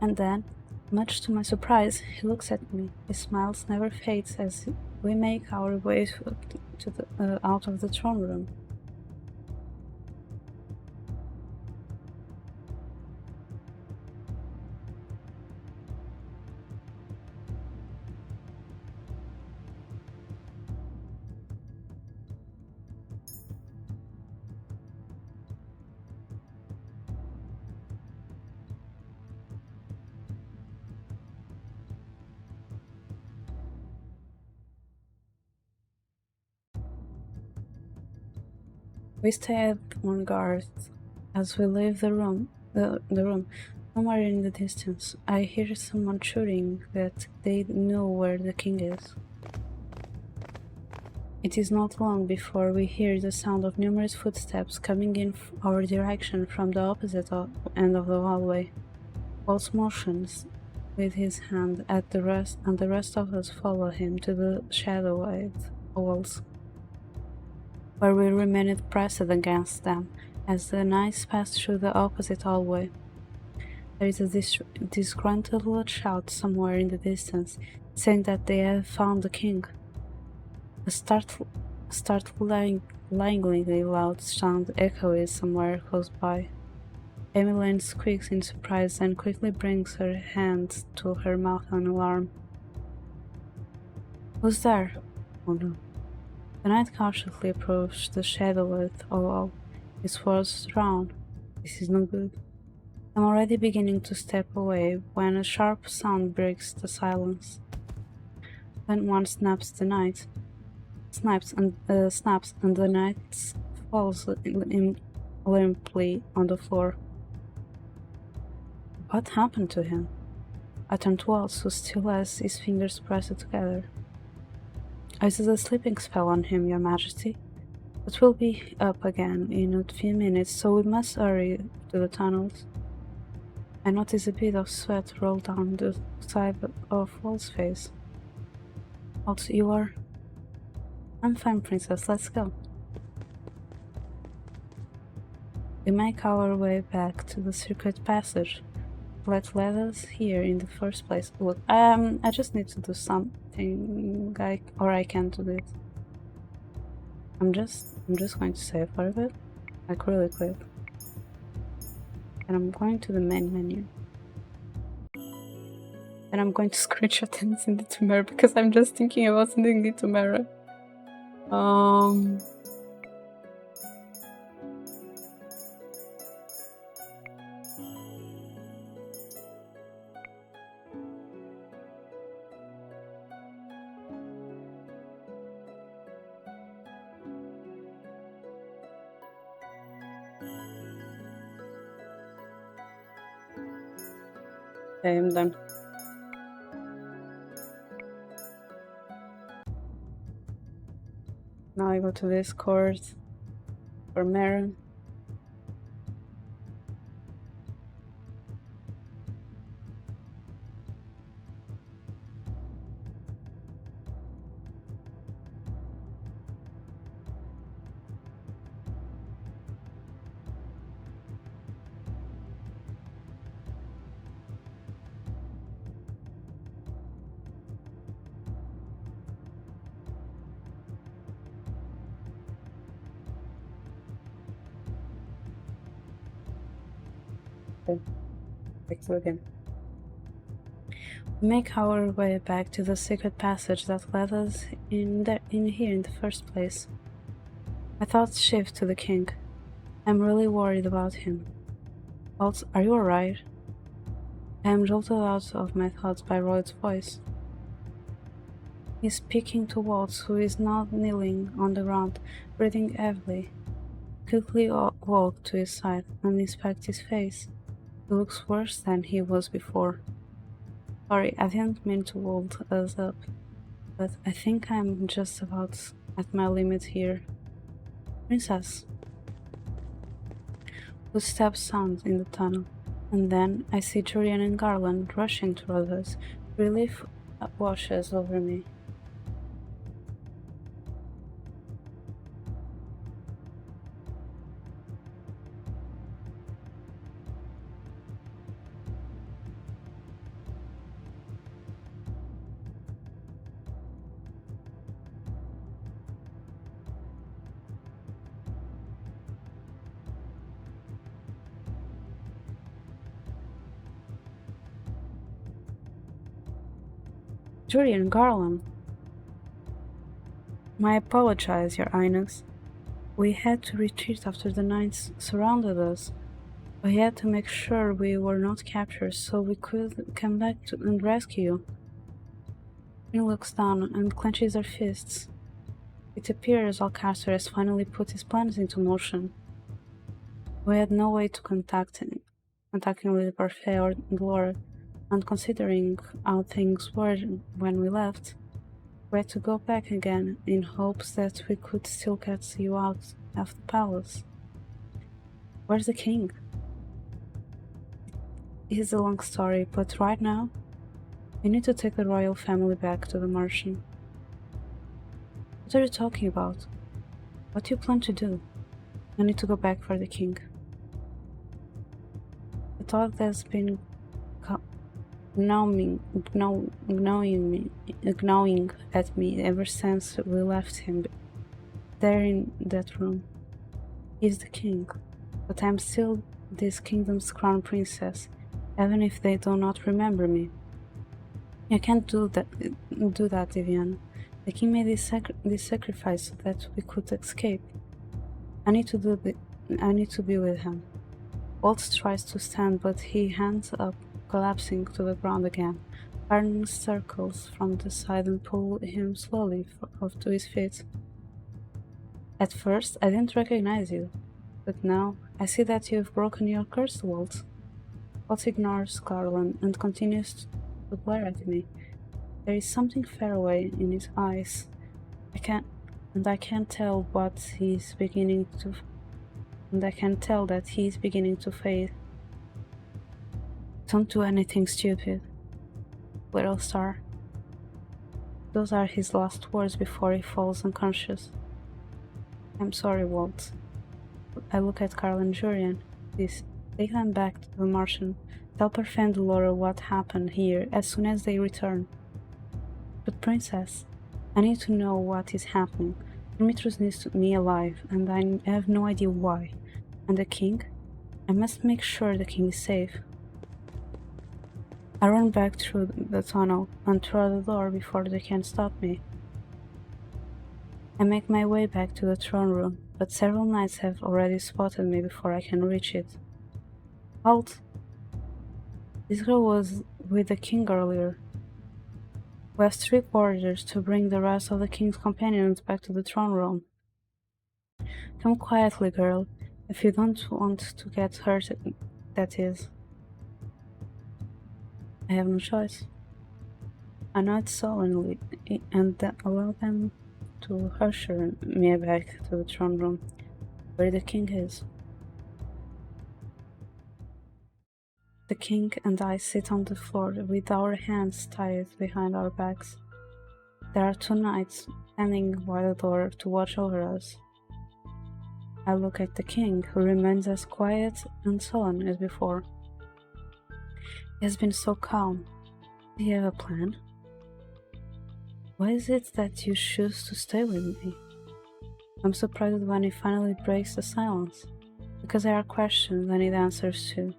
and then, much to my surprise, he looks at me. His smile never fades as we make our way out of the throne room. We stay on guard as we leave the room. Somewhere in the distance, I hear someone shouting that they know where the king is. It is not long before we hear the sound of numerous footsteps coming in our direction from the opposite end of the hallway. Waltz motions with his hand at the rest, and the rest of us follow him to the shadowed walls, where we remain pressed against them as the knights pass through the opposite hallway. There is a disgruntled shout somewhere in the distance, saying that they have found the king. A startlingly loud sound echoes somewhere close by. Emmeline squeaks in surprise and quickly brings her hand to her mouth in alarm. Who's there? Oh no. The knight cautiously approached the shadowed wall. His swords drawn. This is no good. I'm already beginning to step away when a sharp sound breaks the silence. Then one snaps, and the knight falls limply on the floor. What happened to him? I turn to Waltz, who still has his fingers pressed together. I used a sleeping spell on him, Your Majesty. But we'll be up again in a few minutes, so we must hurry to the tunnels. I notice a bit of sweat roll down the side of Waltz's face. Waltz, you are... I'm fine, Princess, let's go. We make our way back to the secret passage. What led us here in the first place? Look, I just need to do something, I can't do this. I'm just going to save for a bit, like really quick. And I'm going to the main menu. And I'm going to screenshot and send it to Mara because I'm just thinking about sending it to Mara. Okay, I'm done. Now I go to this court for Marin. Again. We make our way back to the secret passage that led us in here in the first place. My thoughts shift to the king. I'm really worried about him. Waltz, are you alright? I am jolted out of my thoughts by Royd's voice. He's speaking to Waltz, who is now kneeling on the ground, breathing heavily. Quickly walk to his side and inspect his face. He looks worse than he was before. Sorry, I didn't mean to hold us up, but I think I'm just about at my limit here. Princess. Footsteps sound in the tunnel, and then I see Julian and Garland rushing toward us. Relief washes over me. Julian, Garland. I apologize, Your Highness. We had to retreat after the knights surrounded us. We had to make sure we were not captured so we could come back and rescue you. He looks down and clenches her fists. It appears Alcaster has finally put his plans into motion. We had no way to contacting Lady Parfait or Laura, and considering how things were when we left, we had to go back again in hopes that we could still get you out of the palace. Where's the king? It's a long story, but right now, we need to take the royal family back to the mansion. What are you talking about? What do you plan to do? I need to go back for the king. The thought has been gnawing at me ever since we left him there in that room. He's the king, but I'm still this kingdom's crown princess, even if they do not remember me. I can't do that, Vivian. The king made this sacrifice so that we could escape. I need to be with him. Waltz tries to stand, but he hands up, collapsing to the ground again. Garland circles from the side and pull him slowly off to his feet. At first, I didn't recognize you, but now I see that you've broken your curse, Waltz. Waltz ignores Garland and continues to glare at me. There is something faraway in his eyes. I can't tell what he's beginning to. And I can tell that he's beginning to fade. Don't do anything stupid, little star. Those are his last words before he falls unconscious. I'm sorry, Waltz. I look at Carl and Julian. Please, take them back to the Martian. Tell Parfait and Laura what happened here as soon as they return. But Princess, I need to know what is happening. Demetrius needs me alive, and I have no idea why. And the king? I must make sure the king is safe. I run back through the tunnel and through the door before they can stop me. I make my way back to the throne room, but several knights have already spotted me before I can reach it. Halt! This girl was with the king earlier. We have strict orders to bring the rest of the king's companions back to the throne room. Come quietly, girl, if you don't want to get hurt, that is. I have no choice. I nod sullenly and allow them to usher me back to the throne room, where the king is. The king and I sit on the floor with our hands tied behind our backs. There are two knights standing by the door to watch over us. I look at the king, who remains as quiet and sullen as before. He has been so calm. Do you have a plan? Why is it that you choose to stay with me? I'm surprised when he finally breaks the silence, because there are questions I need answers to.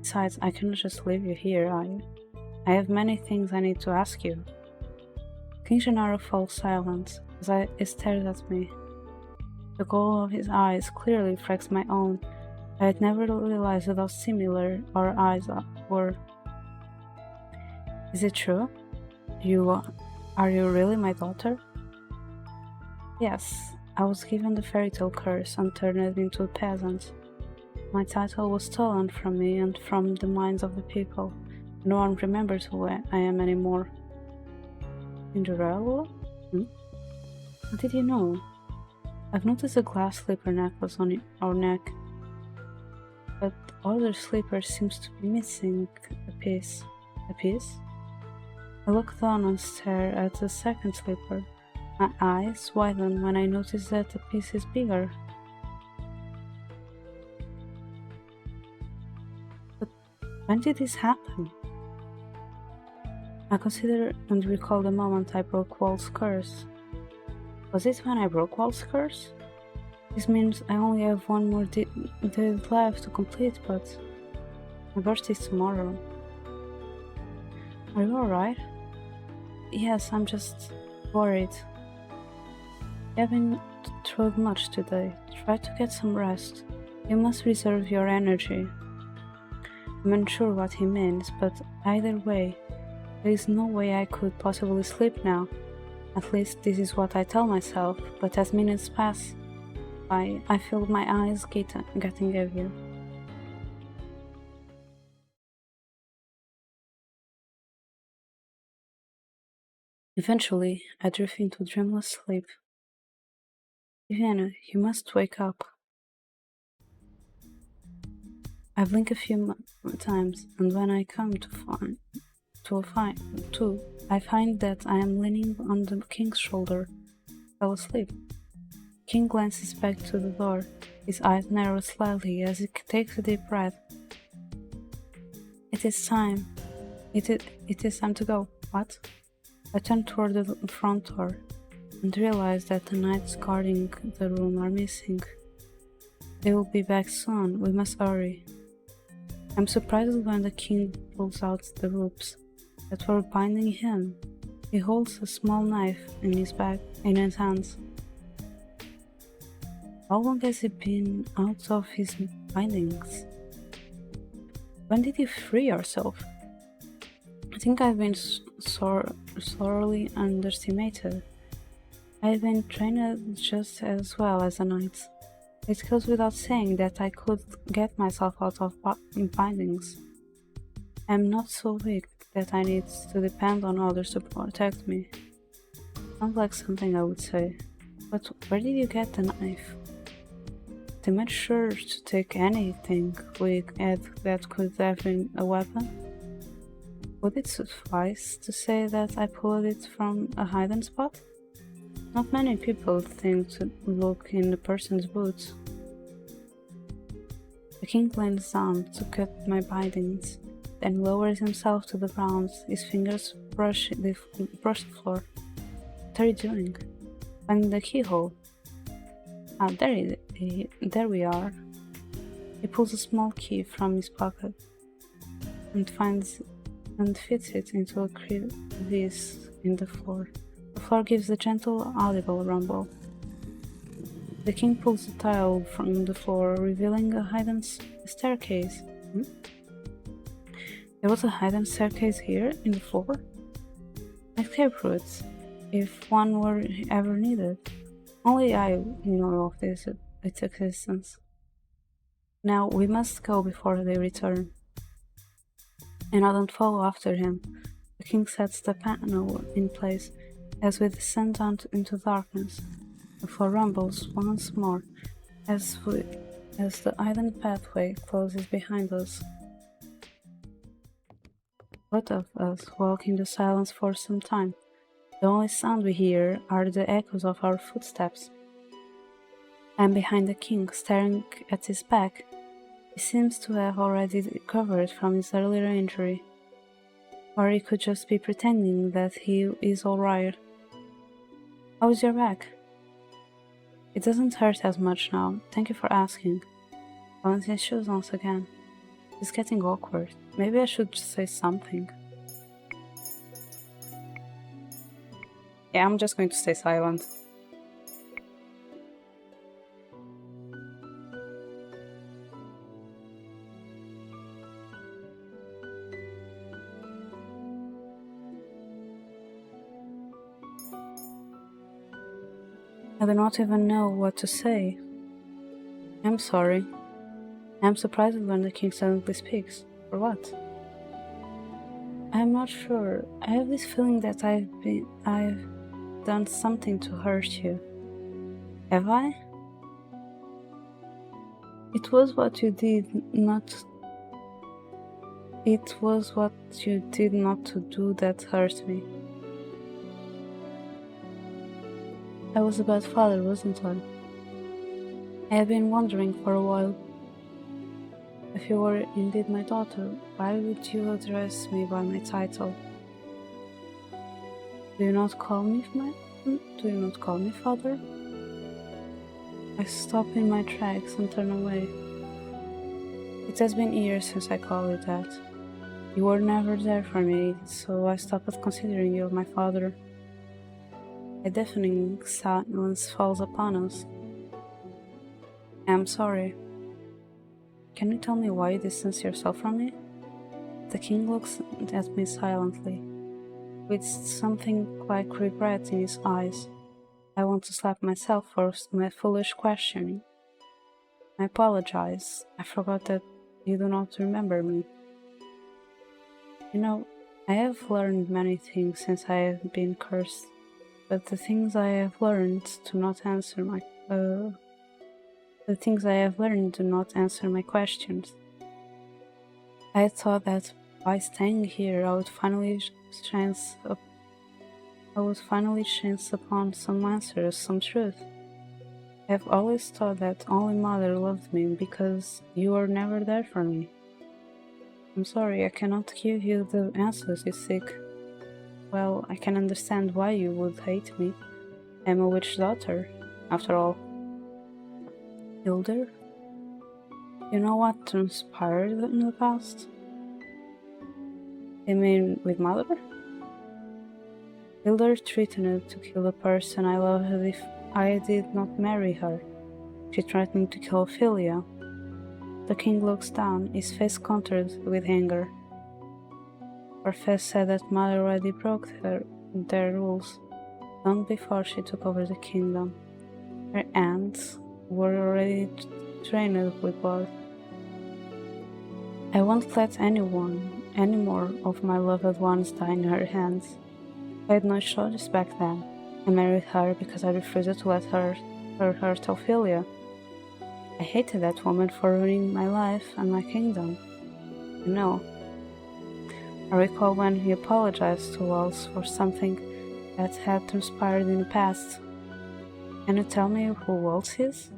Besides, I cannot just leave you here, I have many things I need to ask you. King Gennaro falls silent as he stares at me. The gold of his eyes clearly reflects my own. I had never realized how similar our eyes were. Is it true? Are you really my daughter? Yes, I was given the fairy tale curse and turned into a peasant. My title was stolen from me and from the minds of the people. No one remembers who I am anymore. Cinderella? How did you know? I've noticed a glass slipper necklace on our neck, but other slipper seems to be missing a piece. A piece? I look down and stare at the second slipper. My eyes widen when I notice that the piece is bigger. But when did this happen? I consider and recall the moment I broke Waltz's curse. Was it when I broke Waltz's curse? This means I only have one more day left to complete, but my birthday is tomorrow. Are you alright? Yes, I'm just worried. I haven't thrown much today. Try to get some rest. You must reserve your energy. I'm unsure what he means, but either way, there is no way I could possibly sleep now. At least this is what I tell myself, but as minutes pass by, I feel my eyes getting heavier. Eventually, I drift into dreamless sleep. Vienna, you must wake up. I blink a few times, and when I come I find that I am leaning on the king's shoulder. Fell asleep. King glances back to the door. His eyes narrow slightly as he takes a deep breath. It is time. It is time to go. What? I turn toward the front door and realize that the knights guarding the room are missing. They will be back soon. We must hurry. I'm surprised when the king pulls out the ropes that were binding him. He holds a small knife in his hands. How long has he been out of his bindings? When did you free yourself? I think I've been sorely underestimated. I've been trained just as well as a knight. It goes without saying that I could get myself out of bindings. I'm not so weak that I need to depend on others to protect me. Sounds like something I would say. But where did you get the knife? They made sure to take anything we had that could have been a weapon. Would it suffice to say that I pulled it from a hidden spot? Not many people think to look in a person's boots. The king leans down to cut my bindings, then lowers himself to the ground. His fingers brush the floor. What are you doing? Finding the keyhole. Ah, there we are. He pulls a small key from his pocket and fits it into a crevice in the floor. The floor gives a gentle, audible rumble. The king pulls the tile from the floor, revealing a hidden staircase. There was a hidden staircase here in the floor? Escape routes, if one were ever needed. Only I know of its existence. Now we must go before they return. And I don't follow after him. The king sets the panel in place. as we descend down into darkness, the floor rumbles once more as the island pathway closes behind us. Both of us walk in the silence for some time. The only sound we hear are the echoes of our footsteps. I am behind the king, staring at his back. He seems to have already recovered from his earlier injury. Or he could just be pretending that he is alright. How is your back? It doesn't hurt as much now, thank you for asking. Balancing his shoes once again. It's getting awkward. Maybe I should say something. Yeah, I'm just going to stay silent. I do not even know what to say. I'm sorry. I'm surprised when the king suddenly speaks. For what? I'm not sure. I have this feeling that I've done something to hurt you. Have I? It was what you did not to do that hurt me. I was a bad father, wasn't I? I have been wondering for a while. If you were indeed my daughter, why would you address me by my title? Do you not call me father? I stop in my tracks and turn away. It has been years since I called you that. You were never there for me, so I stopped considering you my father. A deafening silence falls upon us. I'm sorry. Can you tell me why you distance yourself from me? The king looks at me silently, with something like regret in his eyes. I want to slap myself for my foolish questioning. I apologize. I forgot that you do not remember me. You know, I have learned many things since I have been cursed, but the things I have learned do not answer my questions. I thought that by staying here I would finally chance upon some answers, some truth. I have always thought that only mother loved me because you were never there for me. I'm sorry, I cannot give you the answers you seek. Well, I can understand why you would hate me. I'm a witch daughter, after all. Hilder? You know what transpired in the past? You mean with mother? Hilder threatened to kill the person I loved if I did not marry her. She threatened to kill Ophelia. The king looks down, his face contoured with anger. Orpheus said that mother already broke their rules long before she took over the kingdom. Her aunts were already trained with blood. I won't let any more of my loved ones die in her hands. I had no choice back then. I married her because I refused to let her hurt Ophelia. I hated that woman for ruining my life and my kingdom. You know, I recall when he apologized to Waltz for something that had transpired in the past. Can you tell me who Waltz is?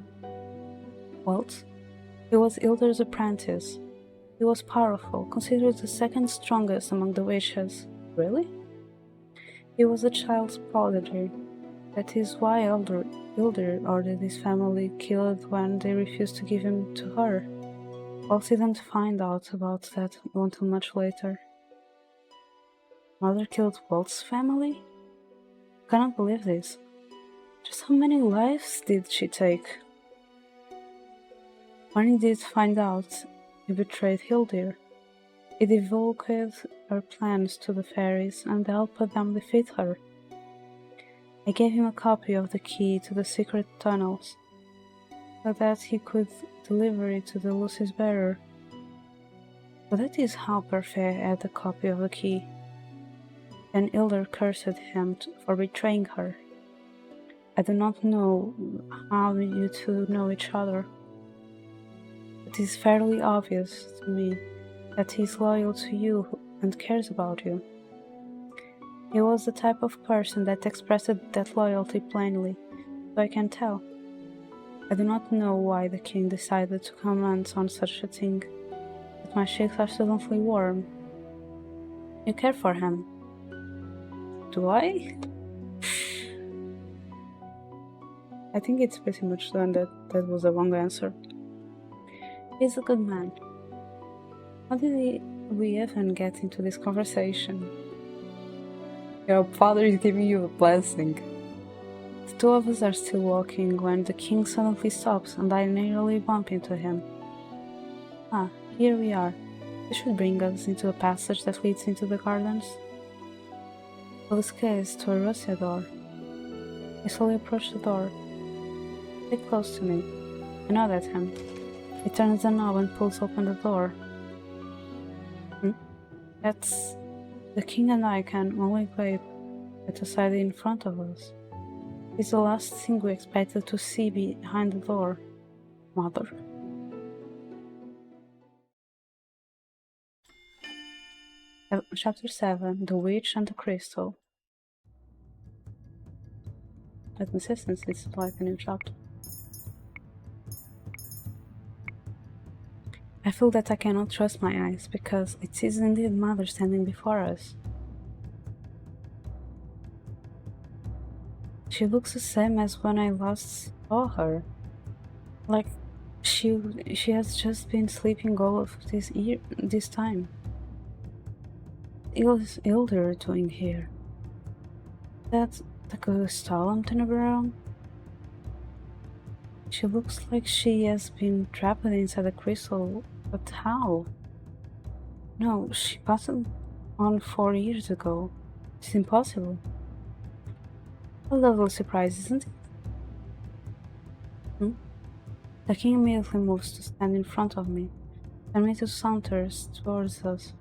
Waltz? He was Hilder's apprentice. He was powerful, considered the second strongest among the witches. Really? He was a child's prodigy. That is why Hilder ordered his family killed when they refused to give him to her. Waltz didn't find out about that until much later. Mother killed Waltz's family? I cannot believe this. Just how many lives did she take? When he did find out, he betrayed Hildir. He divulged her plans to the fairies and helped them defeat her. I gave him a copy of the key to the secret tunnels, so that he could deliver it to the Lucy's bearer. But that is how Perfect had a copy of the key. Then Ilder cursed him for betraying her. I do not know how you two know each other. It is fairly obvious to me that he is loyal to you and cares about you. He was the type of person that expressed that loyalty plainly, so I can tell. I do not know why the king decided to comment on such a thing, but my cheeks are suddenly warm. You care for him. Do I? I think it's pretty much done that was the wrong answer. He's a good man. How did we even get into this conversation? Your father is giving you a blessing. The two of us are still walking when the king suddenly stops and I nearly bump into him. Ah, here we are. This should bring us into a passage that leads into the gardens. This case to a rusty door. I slowly approach the door. Get close to me. I nod at him. He turns the knob and pulls open the door. That's... The king and I can only wave at the side in front of us. It's the last thing we expected to see behind the door. Mother. Chapter 7. The Witch and the Crystal. Let me see, since it's like a new chapter. I feel that I cannot trust my eyes, because it is indeed Mother standing before us. She looks the same as when I last saw her. Like she has just been sleeping all of this time. What is Ilder doing here? That's the crystal I'm turning around. She looks like she has been trapped inside the crystal, but how? No, she passed on 4 years ago. It's impossible. A lovely surprise, isn't it? The king immediately moves to stand in front of me, and Mito saunters towards us,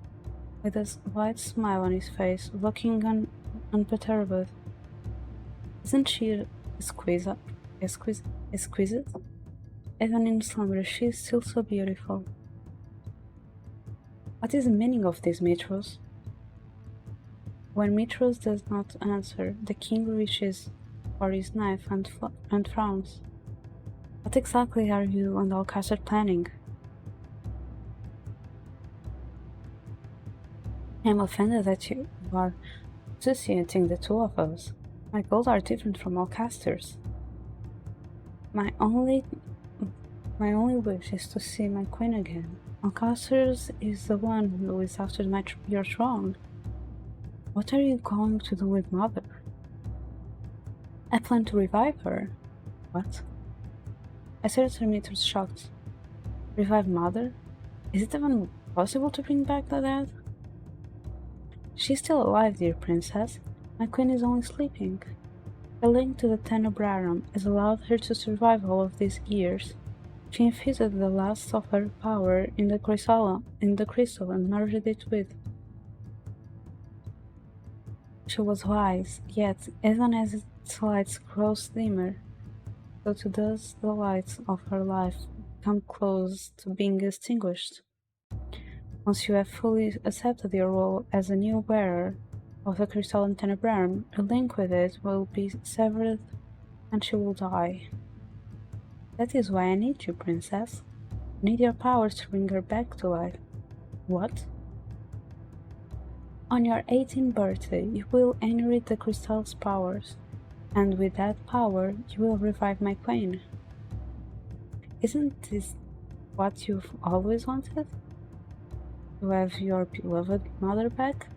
with a wide smile on his face, looking unperturbed. Isn't she exquisite? Even in slumber, she is still so beautiful. What is the meaning of this, Mitros? When Mitros does not answer, the king reaches for his knife and frowns. What exactly are you and Alcaster planning? I am offended that you are associating the two of us. My goals are different from Alcaster's. My only wish is to see my queen again. Alcaster's is the one who is after your throne. What are you going to do with Mother? I plan to revive her. What? I stared at her meters shocked. Revive Mother? Is it even possible to bring back the dead? She's still alive, dear princess. My queen is only sleeping. A link to the Tenebrarum has allowed her to survive all of these years. She infused the last of her power in the crystal and merged it with. She was wise, yet, even as its lights grows dimmer, so too does the light of her life come close to being extinguished. Once you have fully accepted your role as a new wearer of the crystal and Tenebrarum, a link with it will be severed and she will die. That is why I need you, princess. I need your powers to bring her back to life. What? On your 18th birthday, you will inherit the crystal's powers, and with that power, you will revive my queen. Isn't this what you've always wanted? To have your beloved mother back?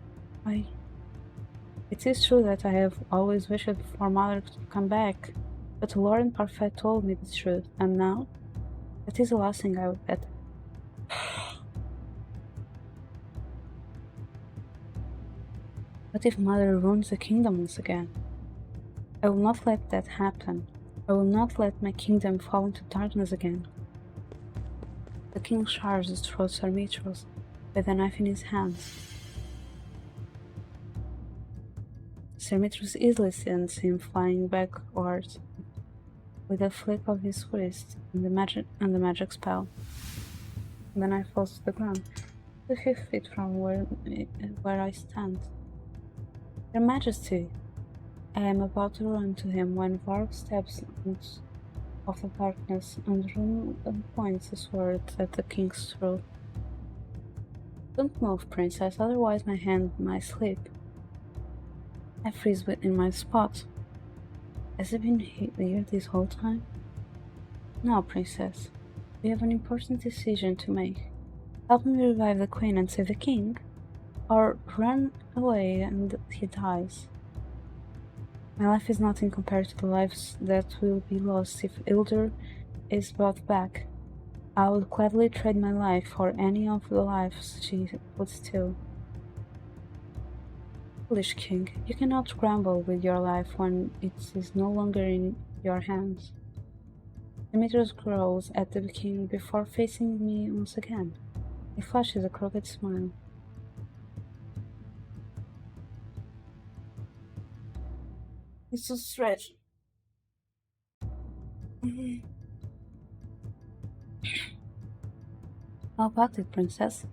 It is true that I have always wished for Mother to come back, but Lauren Parfait told me the truth, and now? That is the last thing I would bet. What if Mother ruins the kingdom once again? I will not let that happen. I will not let my kingdom fall into darkness again. The king charges towards Hermitros with a knife in his hands. Demetrius easily sends him flying backwards with a flick of his wrist and the magic spell. The knife falls to the ground, a few feet from where I stand. Your Majesty! I am about to run to him when Varg steps out of the darkness and points his sword at the king's throat. Don't move, princess, otherwise my hand might slip. I freeze in my spot. Has he been here this whole time? No, princess. We have an important decision to make. Help me revive the queen and save the king, or run away and he dies. My life is nothing compared to the lives that will be lost if Ildur is brought back. I would gladly trade my life for any of the lives she would steal. Foolish king, you cannot grumble with your life when it is no longer in your hands. Demetrius growls at the king before facing me once again. He flashes a crooked smile. It's a stretch. How about it, princess?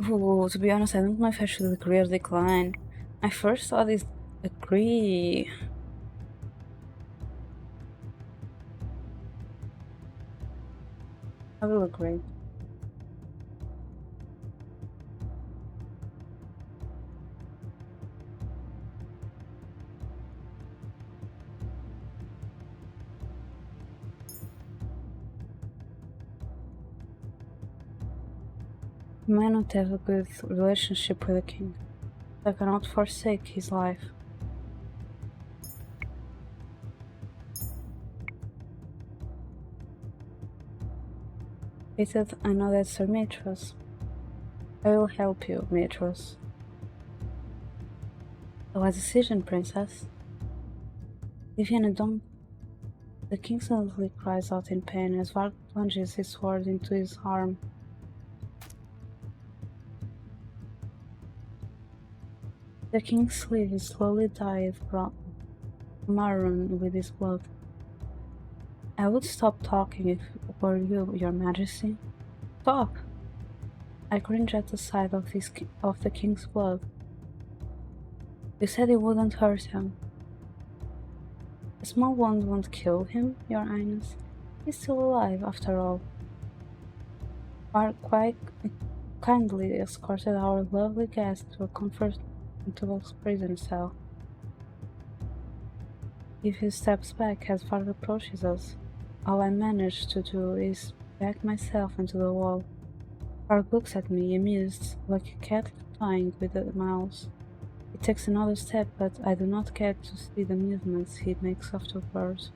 Ooh, to be honest, I don't know if I should agree or decline. I first thought is agree. I will agree. I may not have a good relationship with the king. I cannot forsake his life. Fated, I know that's Sir Demetrius. I will help you, Demetrius. A decision, princess. Viviana, don't. The king suddenly cries out in pain as Varg plunges his sword into his arm. The king's sleeve is slowly dyed maroon with his blood. I would stop talking if it were you, your majesty. Stop! I cringe at the sight of the king's blood. You said it wouldn't hurt him. A small wound won't kill him, your highness. He's still alive, after all. Varg quite kindly escorted our lovely guest to a comfortable prison cell. If he steps back as Varg approaches us, all I manage to do is back myself into the wall. Varg looks at me, amused, like a cat playing with a mouse. He takes another step, but I do not get to see the movements he makes afterwards.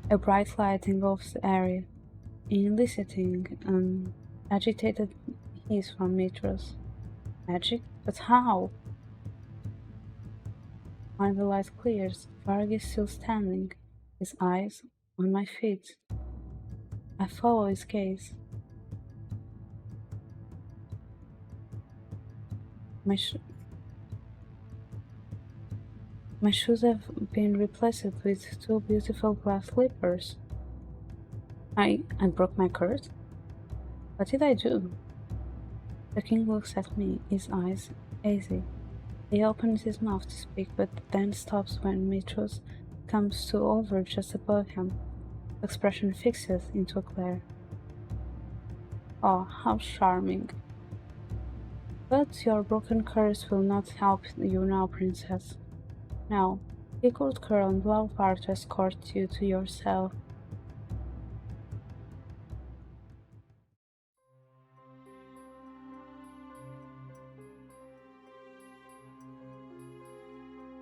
A bright light engulfs the area, eliciting an agitated hiss from Demetrius. Magic? But how? When the light clears, Varg is still standing, his eyes on my feet. I follow his gaze. My shoes have been replaced with two beautiful glass slippers. I broke my curse? What did I do? The king looks at me, his eyes hazy. He opens his mouth to speak, but then stops when Demetrius comes to over just above him. The expression fixes into a glare. Oh, how charming. But your broken curse will not help you now, princess. Now, he could curl and Blauvar to escort you to your cell.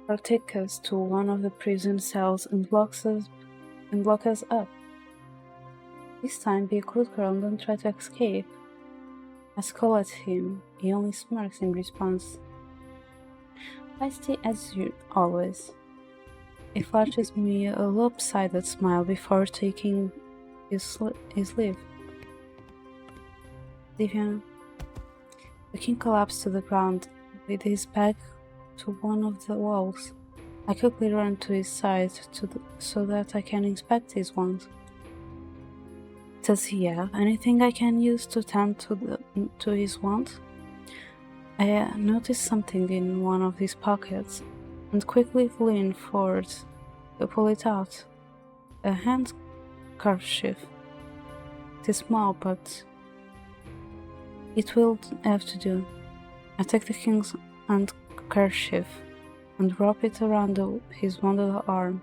Or take us to one of the prison cells and lock us up. This time be a good girl and don't try to escape. I scowl at him. He only smirks in response. Feisty as you always. He flashes me a lopsided smile before taking his leave. Diviana. The king collapsed to the ground with his back to one of the walls. I quickly ran to his side so that I can inspect his wound. Does he have anything I can use to tend to his wound? I noticed something in one of his pockets and quickly leaned forward to pull it out. A handkerchief. It is small, but it will have to do. I take the king's handkerchief and wrap it around his wounded arm.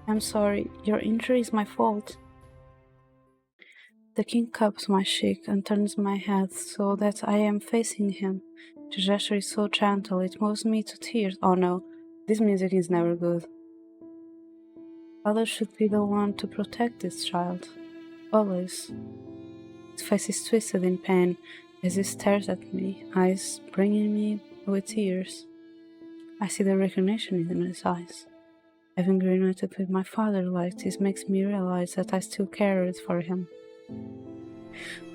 I'm sorry, your injury is my fault. The king cups my cheek and turns my head so that I am facing him. The gesture is so gentle, it moves me to tears. Oh no, this music is never good. Father should be the one to protect this child. Always. His face is twisted in pain as he stares at me, eyes bringing me with tears. I see the recognition in his eyes. Having reunited with my father like this makes me realize that I still cared for him.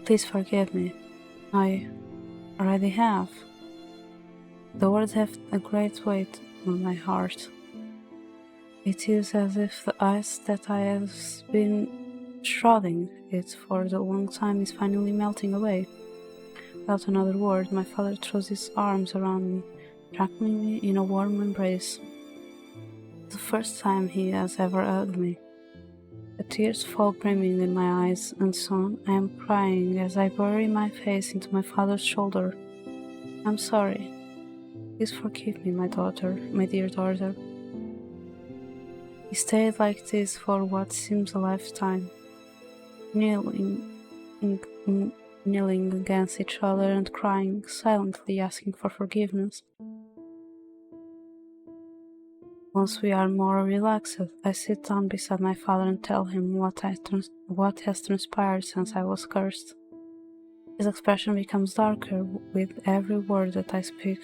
Please forgive me. I already have. The words have a great weight on my heart. It is as if the ice that I have been shrouding it for a long time is finally melting away. Without another word, my father throws his arms around me, wrapping me in a warm embrace. The first time he has ever hugged me. The tears fall brimming in my eyes, and soon I am crying as I bury my face into my father's shoulder. I'm sorry. Please forgive me, my dear daughter. He stayed like this for what seems a lifetime, kneeling against each other and crying, silently asking for forgiveness. Once we are more relaxed, I sit down beside my father and tell him what has transpired since I was cursed. His expression becomes darker with every word that I speak.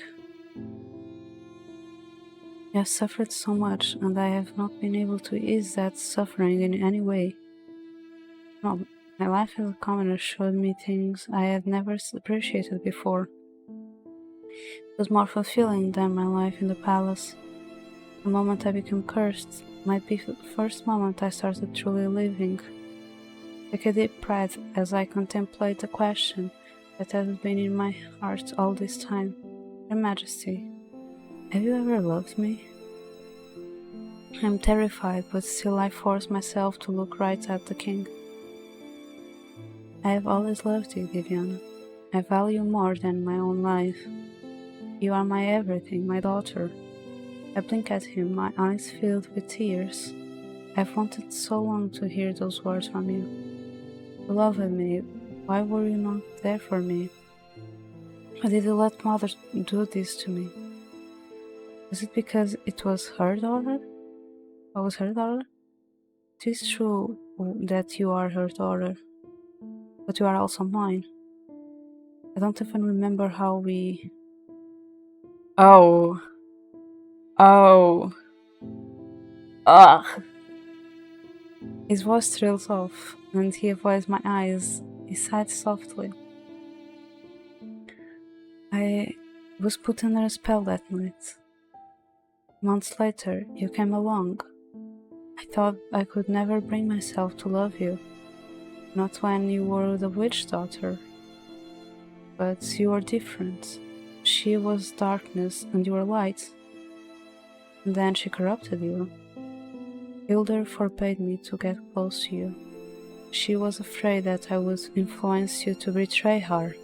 I have suffered so much, and I have not been able to ease that suffering in any way. No, my life as a commoner showed me things I had never appreciated before. It was more fulfilling than my life in the palace. The moment I became cursed might be the first moment I started truly living. I take a deep breath as I contemplate the question that has been in my heart all this time. Your Majesty, have you ever loved me? I am terrified, but still I force myself to look right at the king. I have always loved you, Diviana. I value you more than my own life. You are my everything, my daughter. I blink at him, my eyes filled with tears. I've wanted so long to hear those words from you. You loved me. Why were you not there for me? Why did you let mother do this to me? Was it because it was her daughter? I was her daughter? It is true that you are her daughter, but you are also mine. I don't even remember how we... Oh. Ugh. His voice trails off, and he avoids my eyes. He sighed softly. I was put under a spell that night. Months later, you came along. I thought I could never bring myself to love you. Not when you were the witch daughter. But you were different. She was darkness and you were light. And then she corrupted you. Hilda forbade me to get close to you. She was afraid that I would influence you to betray her.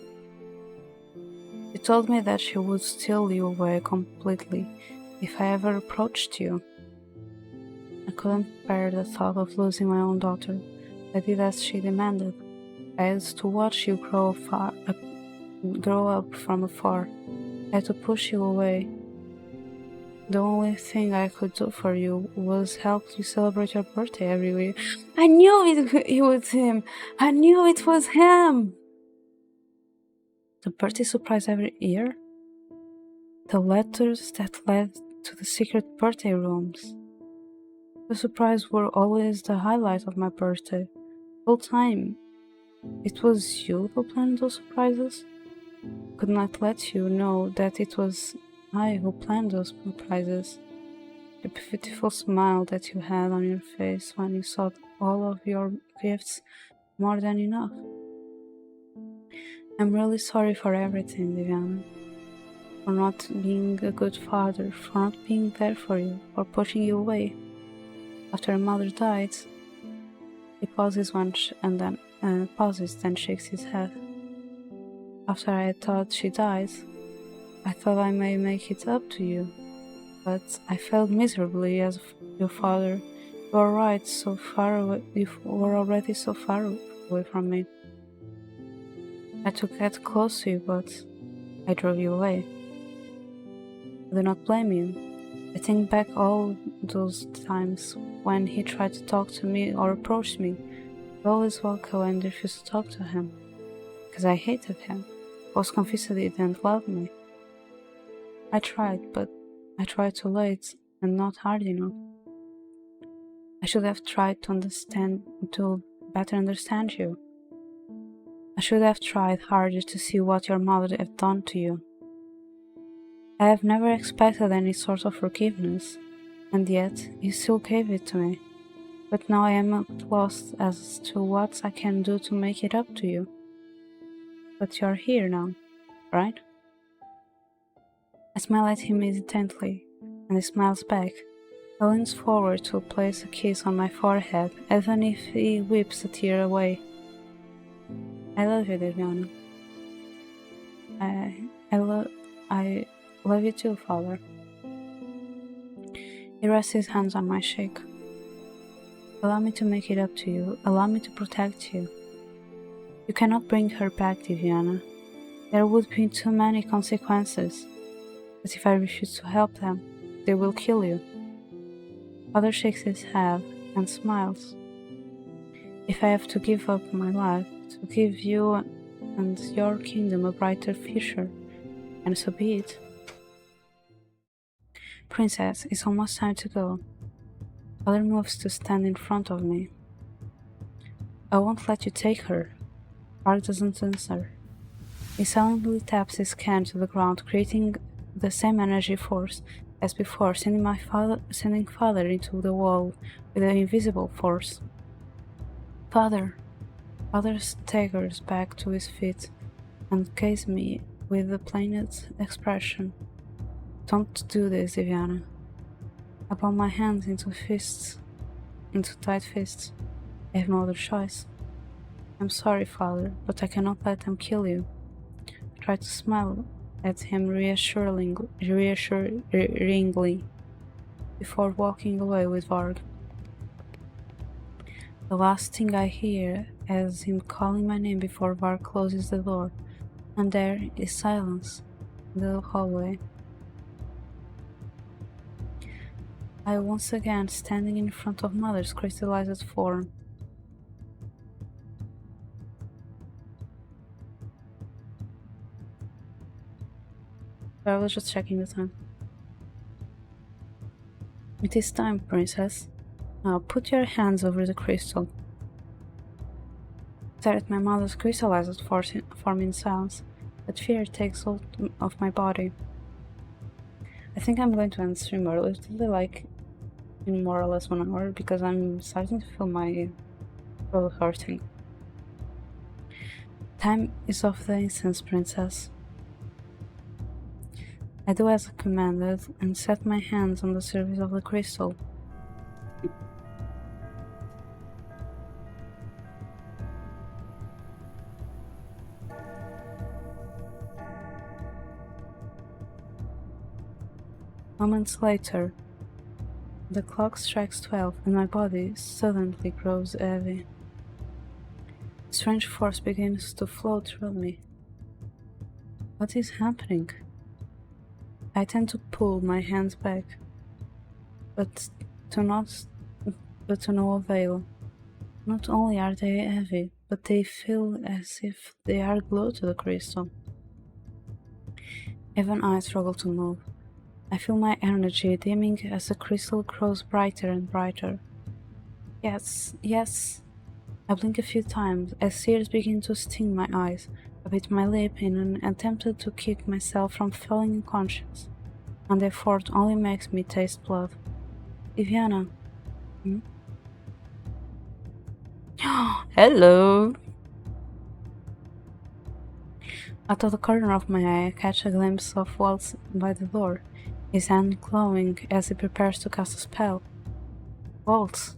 She told me that she would steal you away completely if I ever approached you. I couldn't bear the thought of losing my own daughter. I did as she demanded. I had to watch you grow up from afar. I had to push you away. The only thing I could do for you was help you celebrate your birthday every year. I knew it was him! I knew it was him! The birthday surprise every year? The letters that led to the secret birthday rooms. The surprise were always the highlight of my birthday. The whole time. It was you who planned those surprises? Could not let you know that it was I who planned those surprises. The beautiful smile that you had on your face when you saw all of your gifts more than enough. I'm really sorry for everything, Viviana. For not being a good father, for not being there for you, for pushing you away. After your mother died, he pauses once and then shakes his head. After I thought she died, I thought I may make it up to you, but I failed miserably as your father. You were right, so far away. You were already so far away from me. I tried to get close to you, but I drove you away. I do not blame you. I think back all those times when he tried to talk to me or approach me. I always walk away and refuse to talk to him, because I hated him. I was convinced that he didn't love me. I tried, but I tried too late and not hard enough. I should have tried to better understand you. I should have tried harder to see what your mother had done to you. I have never expected any sort of forgiveness, and yet you still gave it to me. But now I am lost as to what I can do to make it up to you. But you're here now, right? I smile at him intently, and he smiles back. He leans forward to place a kiss on my forehead, even if he wipes a tear away. I love you, Viviana. I love you too, Father. He rests his hands on my cheek. Allow me to make it up to you. Allow me to protect you. You cannot bring her back, Viviana. There would be too many consequences. But if I refuse to help them, they will kill you. Father shakes his head and smiles. If I have to give up my life to give you and your kingdom a brighter future, and so be it. Princess, it's almost time to go. Father moves to stand in front of me. I won't let you take her. Park doesn't answer. He silently taps his can to the ground, creating the same energy force as before, sending Father into the wall with an invisible force. Father staggers back to his feet and gazes me with the plainest expression. Don't do this, Viviana. I ball my hands into tight fists. I have no other choice. I'm sorry, Father, but I cannot let them kill you. I try to smile at him reassuringly before walking away with Varg. The last thing I hear is him calling my name before Varg closes the door, and there is silence in the hallway. I once again standing in front of Mother's crystallized form. I was just checking the time. It is time, Princess. Now put your hands over the crystal. I stare at my mother's crystallized form in silence, but fear takes hold of my body. I think I'm going to end stream early, like in more or less 1 hour, because I'm starting to feel my throat hurting. Time is of the essence, Princess. I do as commanded and set my hands on the surface of the crystal. Moments later, the clock strikes 12 and my body suddenly grows heavy. A strange force begins to flow through me. What is happening? I tend to pull my hands back, but to no avail. Not only are they heavy, but they feel as if they are glued to the crystal. Even I struggle to move. I feel my energy dimming as the crystal grows brighter and brighter. Yes, yes. I blink a few times as tears begin to sting my eyes. I bit my lip in an attempt to keep myself from falling unconscious, and the effort only makes me taste blood. Viviana. Hmm? Hello! Out of the corner of my eye, I catch a glimpse of Waltz by the door, his hand glowing as he prepares to cast a spell. Waltz!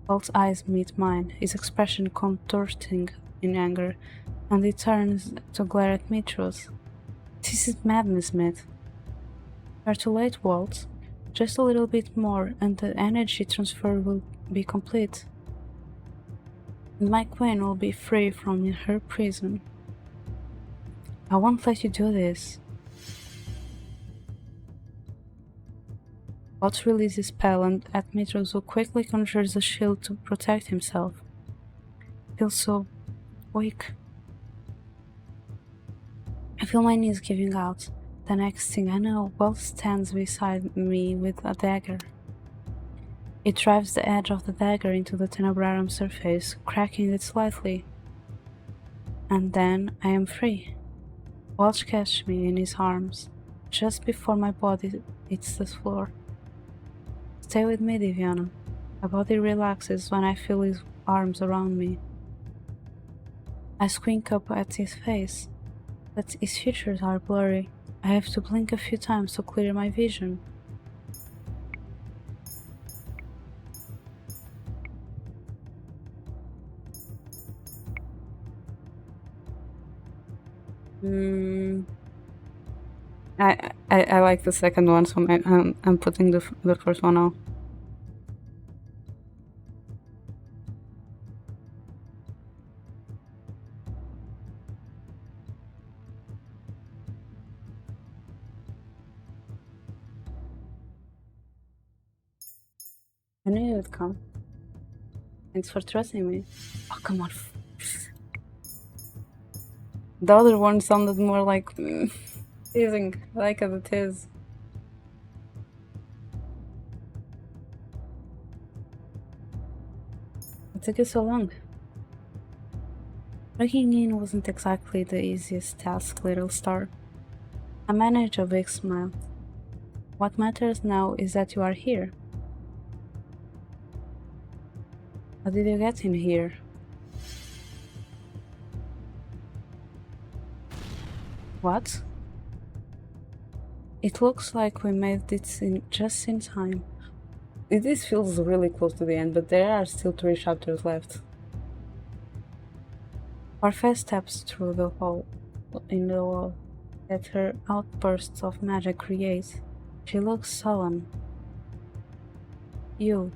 Waltz's eyes meet mine, his expression contorting in anger, and he turns to glare at Mitros. This is madness, Myth. You're too late, Waltz. Just a little bit more, and the energy transfer will be complete. And my queen will be free from her prison. I won't let you do this. Waltz releases his spell and at Mitros, who quickly conjures a shield to protect himself. I feel so weak. I feel my knees giving out. The next thing I know, Waltz stands beside me with a dagger. It drives the edge of the dagger into the tenebrarum surface, cracking it slightly. And then I am free. Waltz catches me in his arms, just before my body hits the floor. Stay with me, Viviana. My body relaxes when I feel his arms around me. I squint up at his face, but his features are blurry. I have to blink a few times to clear my vision. I like the second one, so I'm putting the first one out. I knew you would come. Thanks for trusting me. Oh, come on. The other one sounded more like teasing, like as it is. It took you so long. Breaking in wasn't exactly the easiest task, little star. I managed a big smile. What matters now is that you are here. How did you get in here? What? It looks like we made it just in time. This feels really close to the end, but there are still 3 chapters left. Parfait steps through the hole in the wall that her outbursts of magic create. She looks sullen. You.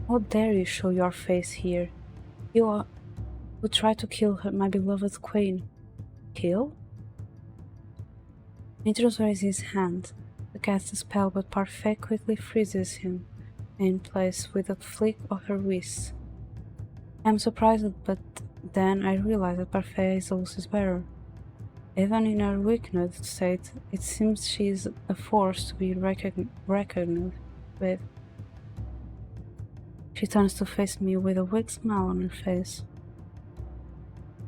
How dare you show your face here? You who tried to kill her, my beloved queen. Kill? Mitros raises his hand to cast a spell, but Parfait quickly freezes him in place with a flick of her wrist. I am surprised, but then I realize that Parfait is Lucy's bearer. Even in her weakened state, it seems she is a force to be reckoned with. She turns to face me with a weak smile on her face.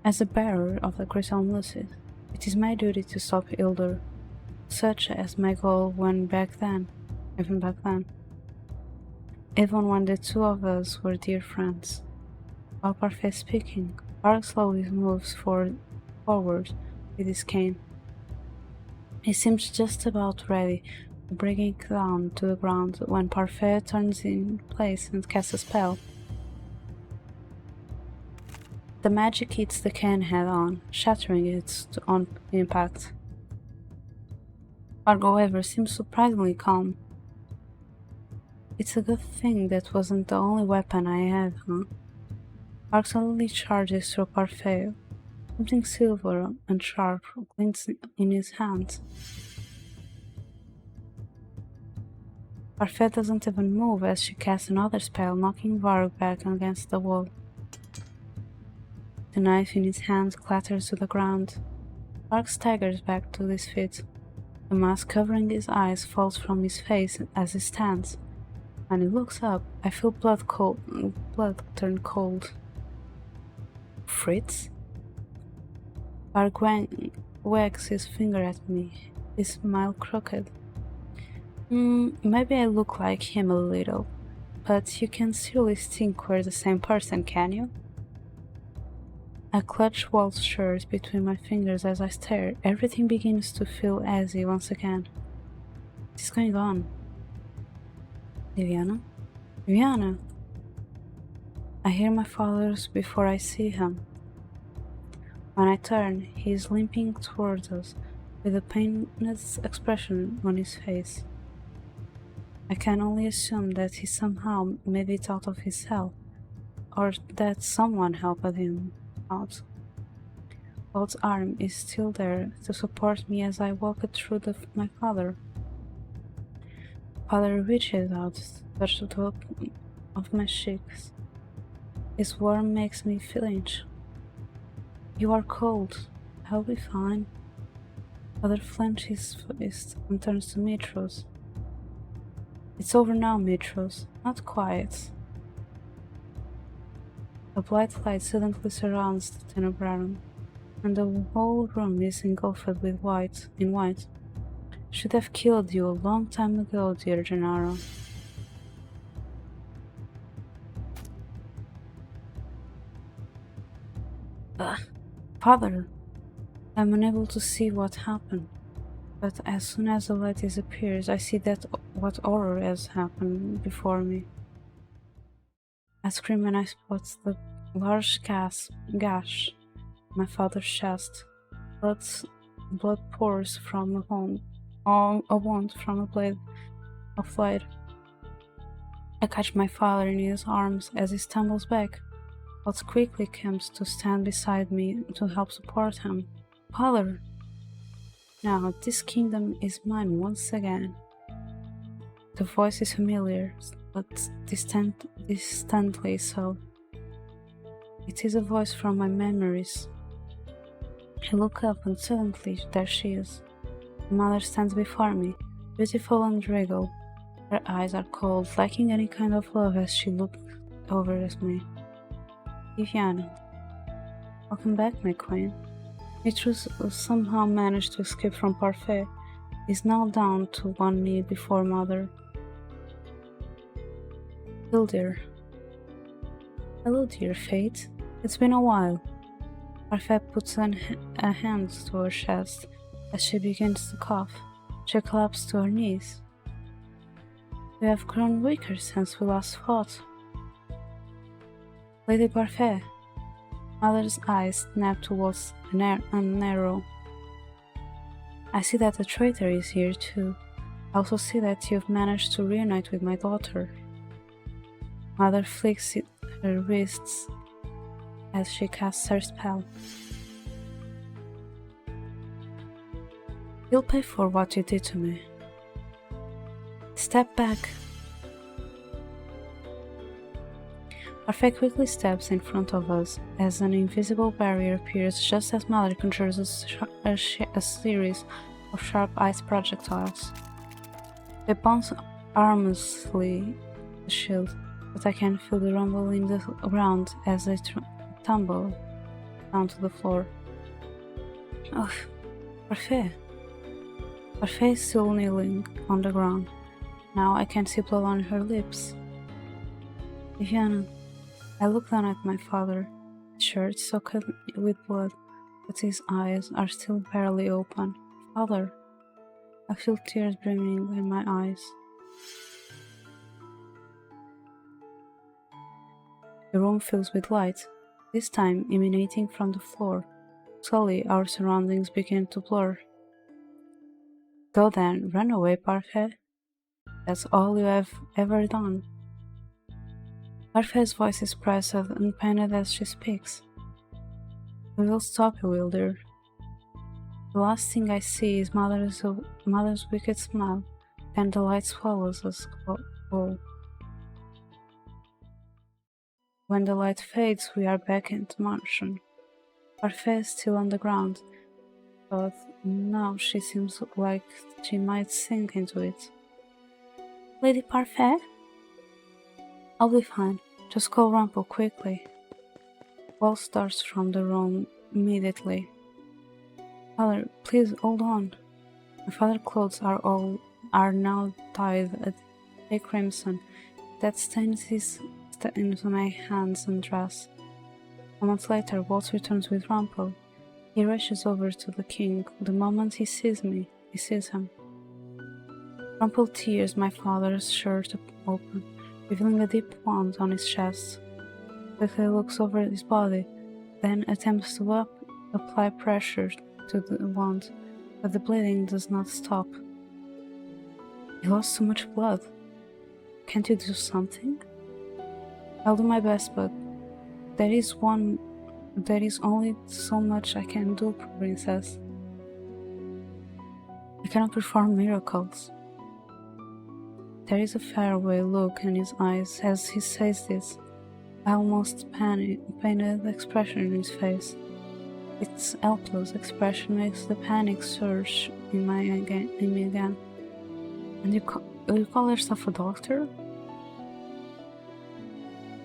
As the bearer of the crystal Lucy, it is my duty to stop Hildur, such as my goal even back then. Even when the two of us were dear friends. While Parfait speaking, Park slowly moves forward with his cane. He seems just about ready to bring it down to the ground when Parfait turns in place and casts a spell. The magic hits the cane head on, shattering it on impact. Park, however, seems surprisingly calm. It's a good thing that wasn't the only weapon I had, huh? Park suddenly charges through Parfait. Something silver and sharp glints in his hand. Parfait doesn't even move as she casts another spell, knocking Varg back against the wall. The knife in his hand clatters to the ground. Varg staggers back to his feet. The mask covering his eyes falls from his face as he stands. When he looks up, I feel blood turn cold. Fritz? Park wags his finger at me, his smile crooked. Maybe I look like him a little, but you can surely think we're the same person, can you? I clutch Walt's shirt between my fingers as I stare. Everything begins to feel hazy once again. What is going on? Viviana? Viviana! I hear my father's before I see him. When I turn, he is limping towards us, with a painless expression on his face. I can only assume that he somehow made it out of his cell, or that someone helped him out. Walt's arm is still there to support me as I walk through my father. Father reaches out, touches the top of my cheeks. His warmth makes me flinch. You are cold. I'll be fine. Father clenches his fist and turns to Mitros. It's over now, Mitros. Not quite. A bright light suddenly surrounds the Tenebrarum, and the whole room is engulfed with white. Should have killed you a long time ago, dear Gennaro. Father! I'm unable to see what happened, but as soon as the light disappears, I see that what horror has happened before me. I scream when I spot the large gash in my father's chest. Blood pours from a wound from a blade of light. I catch my father in his arms as he stumbles back, but quickly comes to stand beside me to help support him. Father! Now this kingdom is mine once again. The voice is familiar, but distantly so. It is a voice from my memories. I look up and suddenly there she is. My mother stands before me, beautiful and regal. Her eyes are cold, lacking any kind of love as she looks over at me. Viviana. Welcome back, my queen. Mitros somehow managed to escape from Parfait. Is now down to one knee before mother. Hildir. Hello, dear Fate. It's been a while. Parfait puts a hand to her chest. As she begins to cough, she collapses to her knees. We have grown weaker since we last fought. Lady Parfait. Mother's eyes snap towards a narrow. I see that the traitor is here too. I also see that you've managed to reunite with my daughter. Mother flicks her wrists as she casts her spell. You'll pay for what you did to me. Step back. Parfait quickly steps in front of us as an invisible barrier appears just as Mother conjures a series of sharp ice projectiles. They bounce harmlessly the shield, but I can feel the rumble in the ground as they tumble down to the floor. Ugh, Parfait. Parfait is still kneeling on the ground. Now I can see blood on her lips. Viviana. I look down at my father, his shirt soaked with blood, but his eyes are still barely open. Father, I feel tears brimming in my eyes. The room fills with light, this time emanating from the floor. Slowly, our surroundings begin to blur. Go then, run away, Parfait. That's all you have ever done. Parfait's voice is impressive and pained as she speaks. We will stop you, Wilder. The last thing I see is Mother's wicked smile, and the light swallows us whole. When the light fades, we are back into motion. Parfait is still on the ground, but now she seems like she might sink into it. Lady Parfait? I'll be fine. Just call Rumple quickly. Waltz starts from the room immediately. Father, please hold on. My father's clothes are now dyed a crimson. That stains into my hands and dress. A month later, Waltz returns with Rumpel. He rushes over to the king. The moment he sees him. Rumpel tears my father's shirt open, revealing a deep wound on his chest. Quickly looks over his body, then attempts to apply pressure to the wound, but the bleeding does not stop. He lost too much blood. Can't you do something? I'll do my best, but there is only so much I can do, princess. I cannot perform miracles. There is a faraway look in his eyes as he says this, almost pained expression in his face. Its helpless expression makes the panic surge in me again. And you call yourself a doctor?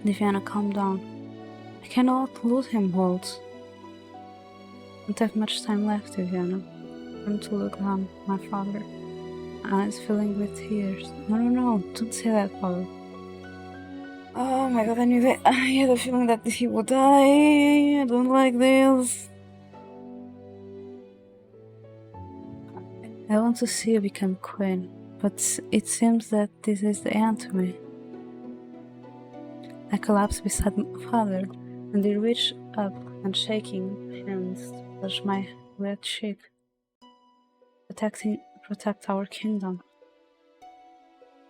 Diana, calm down. I cannot lose him, Waltz. I don't have much time left, Diana. Turn to look at my father, eyes filling with tears. No, don't say that, father. Oh my god, I had a feeling that he would die. I don't like this. I want to see you become queen, but it seems that this is the end to me. I collapsed beside my father, and he reached up and shaking hands touched my wet cheek. Protect our kingdom.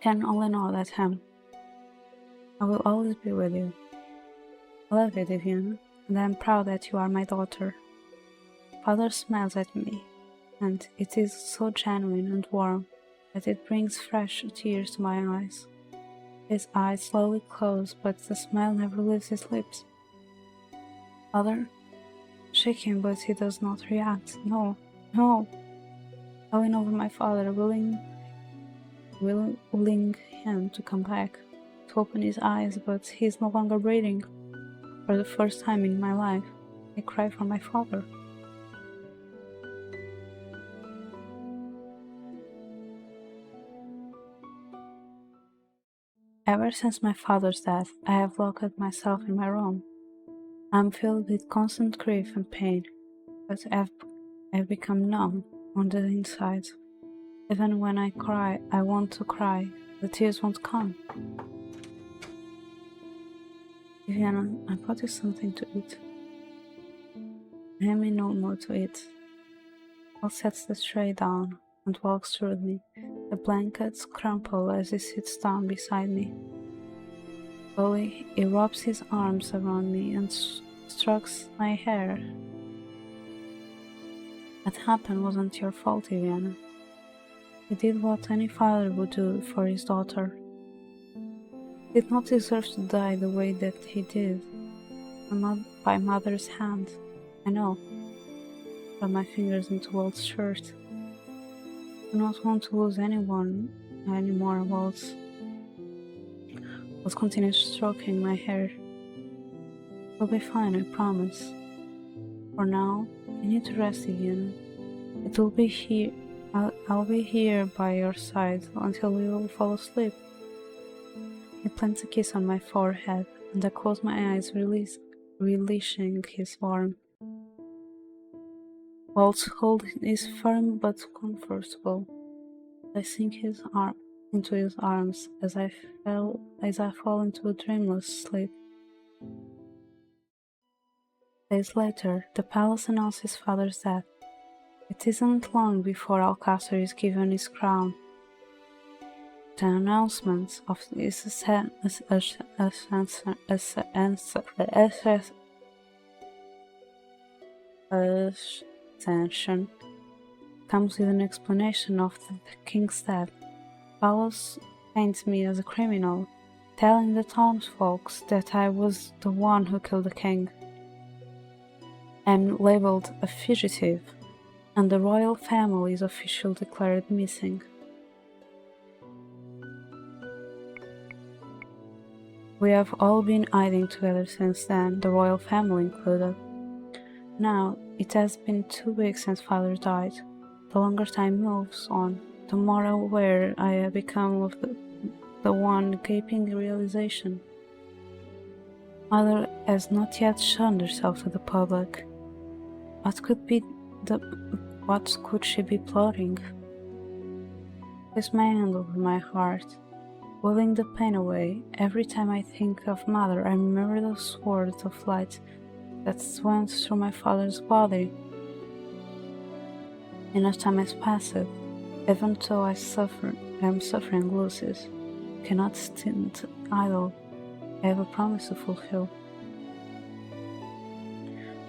Can only know that I will always be with you. I love you, Diana, and I am proud that you are my daughter. Father smiles at me, and it is so genuine and warm that it brings fresh tears to my eyes. His eyes slowly close, but the smile never leaves his lips. Father, shake him, but he does not react. No. I lean over my father, willing him to come back, to open his eyes, but he is no longer breathing. For the first time in my life, I cry for my father. Ever since my father's death, I have locked myself in my room. I am filled with constant grief and pain, but I've become numb on the inside. Even when I cry, I want to cry. The tears won't come. Viviana, I brought you something to eat. I am in no mood to eat. Paul sets the tray down and walks toward me. The blankets crumple as he sits down beside me. Slowly, he wraps his arms around me and strokes my hair. What happened wasn't your fault, Viviana. He did what any father would do for his daughter. He did not deserve to die the way that he did, and not by mother's hand. I know. Rub my fingers into Waltz's shirt. I do not want to lose anyone anymore, Waltz. Waltz continues stroking my hair. You'll be fine, I promise. For now, you need to rest again. I'll be here by your side until you will fall asleep. He plants a kiss on my forehead, and I close my eyes, releasing his warmth. Waltz's hold is firm but comfortable. I sink into his arms as I fall into a dreamless sleep. Days later, the palace announces his father's death. It isn't long before Alcasar is given his crown. The announcement of his ascension comes with an explanation of the king's death. Paulus paints me as a criminal, telling the townsfolk that I was the one who killed the king. I'm labeled a fugitive, and the royal family is officially declared missing. We have all been hiding together since then, the royal family included. Now, it has been 2 weeks since father died. The longer time moves on, the more aware I have become of the one gaping realization. Mother has not yet shown herself to the public. What could she be plotting? Place my hand over my heart, willing the pain away. Every time I think of Mother, I remember those swords of light that went through my father's body. Enough time has passed, even though I am suffering losses. Cannot stand idle. I have a promise to fulfill.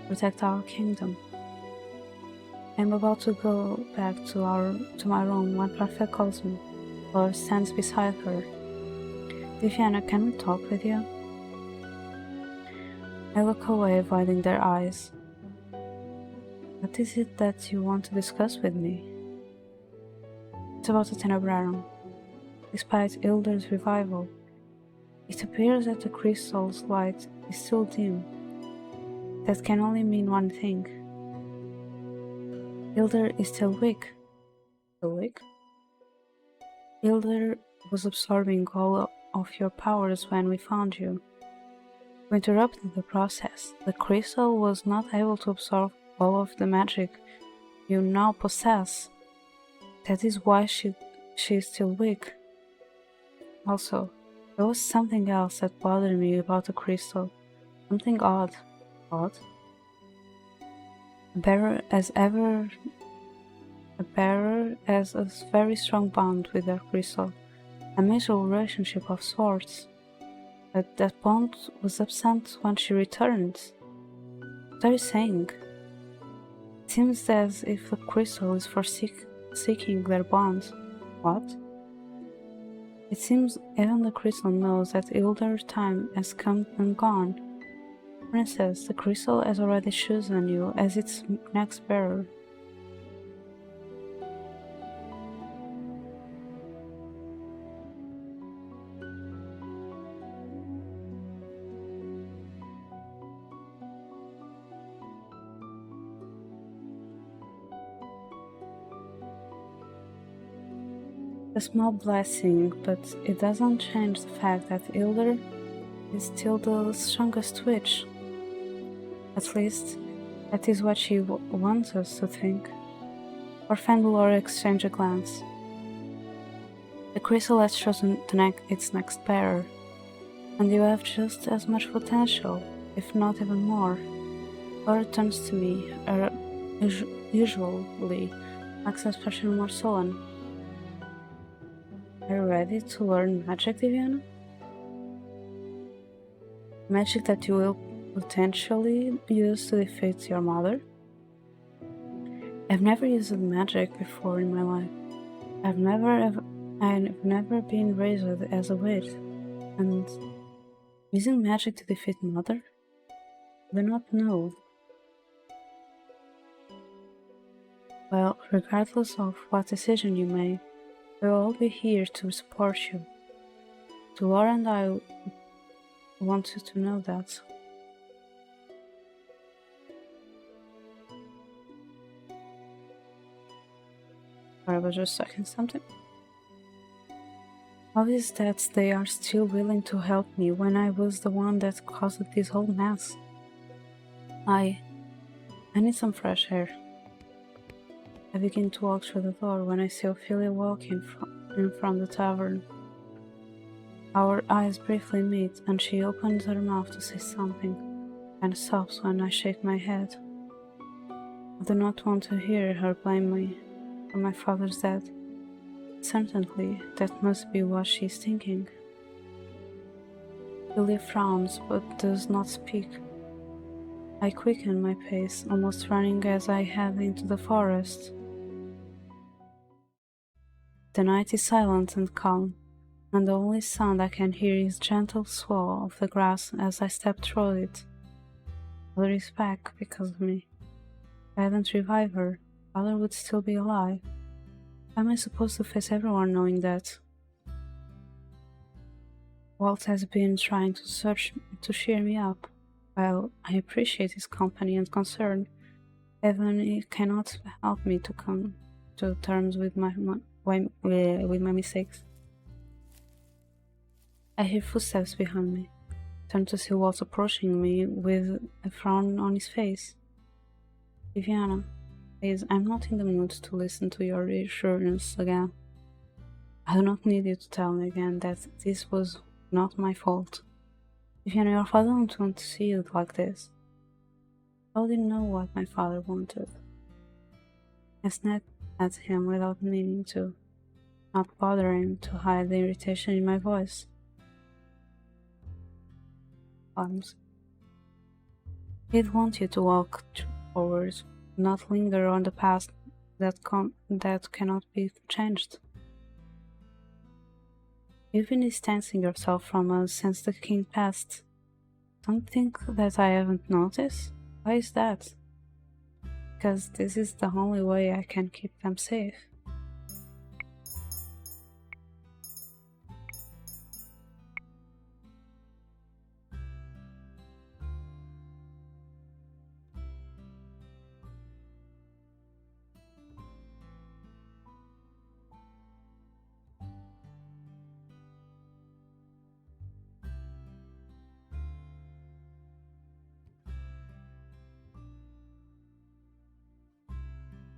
Protect our kingdom. I am about to go back to my room when Perfect calls me. Laura stands beside her. Viviana, can we talk with you? I look away, avoiding their eyes. What is it that you want to discuss with me? It's about the Tenebrarum. Despite Hilda's revival, it appears that the crystal's light is still dim. That can only mean one thing. Hilda is still weak. Still weak? Hilda was absorbing all of your powers when we found you. We interrupted the process. The crystal was not able to absorb all of the magic you now possess. That is why she is still weak. Also, there was something else that bothered me about the crystal. Something odd. Odd? A bearer has a very strong bond with their crystal, a mutual relationship of sorts. But that bond was absent when she returned. What are you saying? It seems as if the crystal is seeking their bond. What? It seems even the crystal knows that Hilda's time has come and gone. Princess, the crystal has already chosen you as its next bearer. A small blessing, but it doesn't change the fact that Hilda is still the strongest witch. At least, that is what she wants us to think. Orphan and Laura exchange a glance. The crystal has chosen its next bearer, and you have just as much potential, if not even more. Laura turns to me, her usually accent expression more sullen. Are you ready to learn magic, Viviana? Magic that you will potentially use to defeat your mother? I've never used magic before in my life. I've never been raised as a witch, and using magic to defeat mother? I do not know. Well, regardless of what decision you make, we will all be here to support you. To Laura and I want you to know that. I was just checking something. How is that they are still willing to help me when I was the one that caused this whole mess? I need some fresh air. I begin to walk through the door when I see Ophelia walking in from the tavern. Our eyes briefly meet, and she opens her mouth to say something, and stops when I shake my head. I do not want to hear her blame me for my father's death. Certainly, that must be what she is thinking. Ophelia frowns, but does not speak. I quicken my pace, almost running as I head into the forest. The night is silent and calm, and the only sound I can hear is gentle swell of the grass as I step through it. Mother is back because of me. If I hadn't revived her, Father would still be alive. How am I supposed to face everyone knowing that? Waltz has been trying to cheer me up. While I appreciate his company and concern, even he cannot help me to come to terms with my mistakes. I hear footsteps behind me. Turn to see Waltz approaching me with a frown on his face. Viviana, please, I'm not in the mood to listen to your reassurance again. I do not need you to tell me again that this was not my fault. Viviana, your father don't want to see you like this. I didn't know what my father wanted. I snapped at him without meaning to, not bothering to hide the irritation in my voice. He'd want you to walk forward, not linger on the past that cannot be changed. You've been distancing yourself from us since the king passed. Don't think that I haven't noticed? Why is that? Because this is the only way I can keep them safe.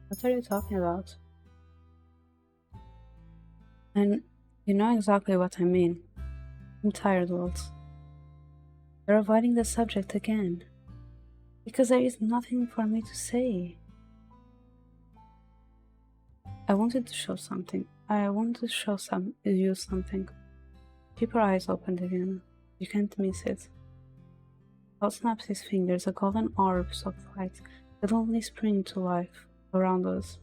What are you talking about? And you know exactly what I mean. I'm tired, Waltz. You're avoiding the subject again. Because there is nothing for me to say. I wanted to show something. I want to show you something. Keep your eyes open, Diana. You can't miss it. Waltz snaps his fingers, a golden orbs of light suddenly spring to life around us.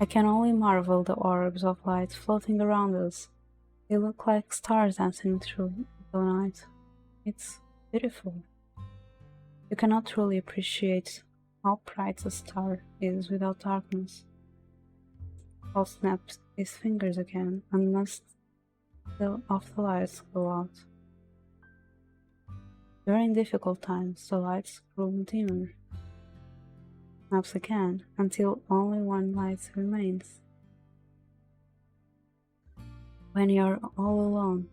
I can only marvel the orbs of light floating around us. They look like stars dancing through the night. It's beautiful. You cannot truly appreciate how bright a star is without darkness. Paul snaps his fingers again and most of the lights go out. During difficult times, the lights grow dimmer. Snaps again until only one light remains. When you're all alone,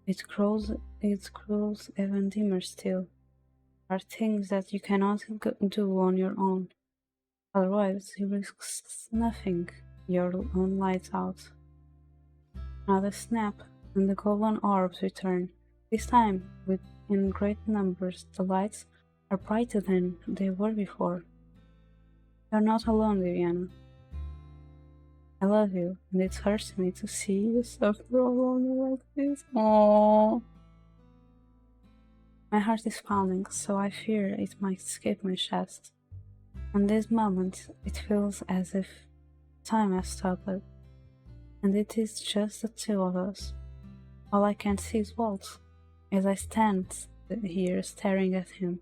it grows even dimmer still. There are things that you cannot do on your own. Otherwise, you risk snuffing your own light out. Another snap, and the golden orbs return. This time, in great numbers, the lights are brighter than they were before. You're not alone, Viviana. I love you, and it hurts me to see you suffer alone like this. Aww. My heart is pounding, so I fear it might escape my chest. In this moment, it feels as if time has stopped, and it is just the two of us. All I can see is Waltz. As I stand here staring at him,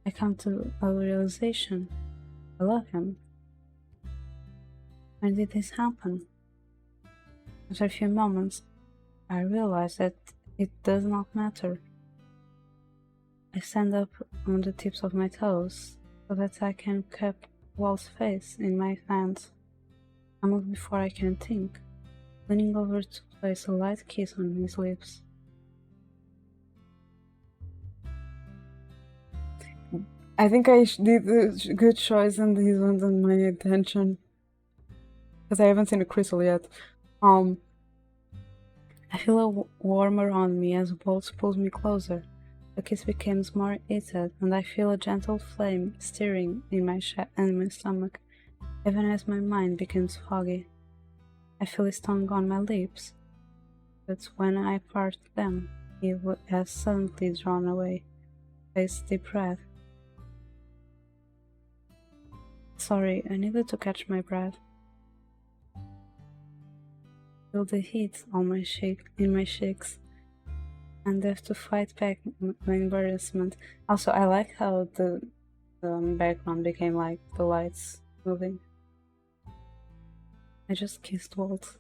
I come to a realization. I love him. When did this happen? After a few moments, I realize that it does not matter. I stand up on the tips of my toes so that I can keep Walt's face in my hands. I move before I can think, leaning over to place a light kiss on his lips. I think I did a good choice and this wasn't my intention. Because I haven't seen a crystal yet. I feel a warm around me as Waltz pulls me closer. The kiss becomes more heated, and I feel a gentle flame stirring in my stomach, even as my mind becomes foggy. I feel his tongue on my lips, but when I part them, he has suddenly drawn away. Takes a deep breath. Sorry, I needed to catch my breath. Feel the heat on in my cheeks, and have to fight back my embarrassment. Also, I like how the background became like the lights moving. I just kissed Waltz.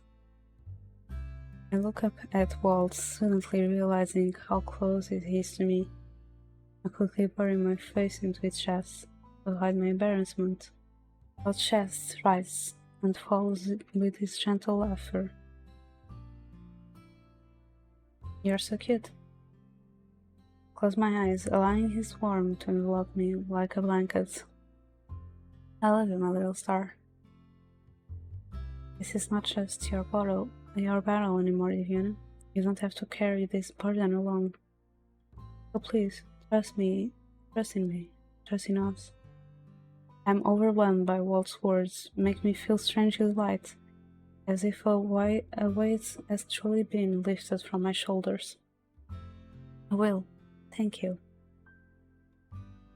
I look up at Waltz, suddenly realizing how close it is to me. I quickly bury my face into its chest to hide my embarrassment. Our chest rises and falls with his gentle laughter. You're so cute. Close my eyes, allowing his warmth to envelop me like a blanket. I love you, my little star. This is not just your battle anymore, Evian. You don't have to carry this burden alone. So please, trust me, trust in me, trust in us. I'm overwhelmed by Walt's words, make me feel strangely light, as if a weight has truly been lifted from my shoulders. I will, thank you.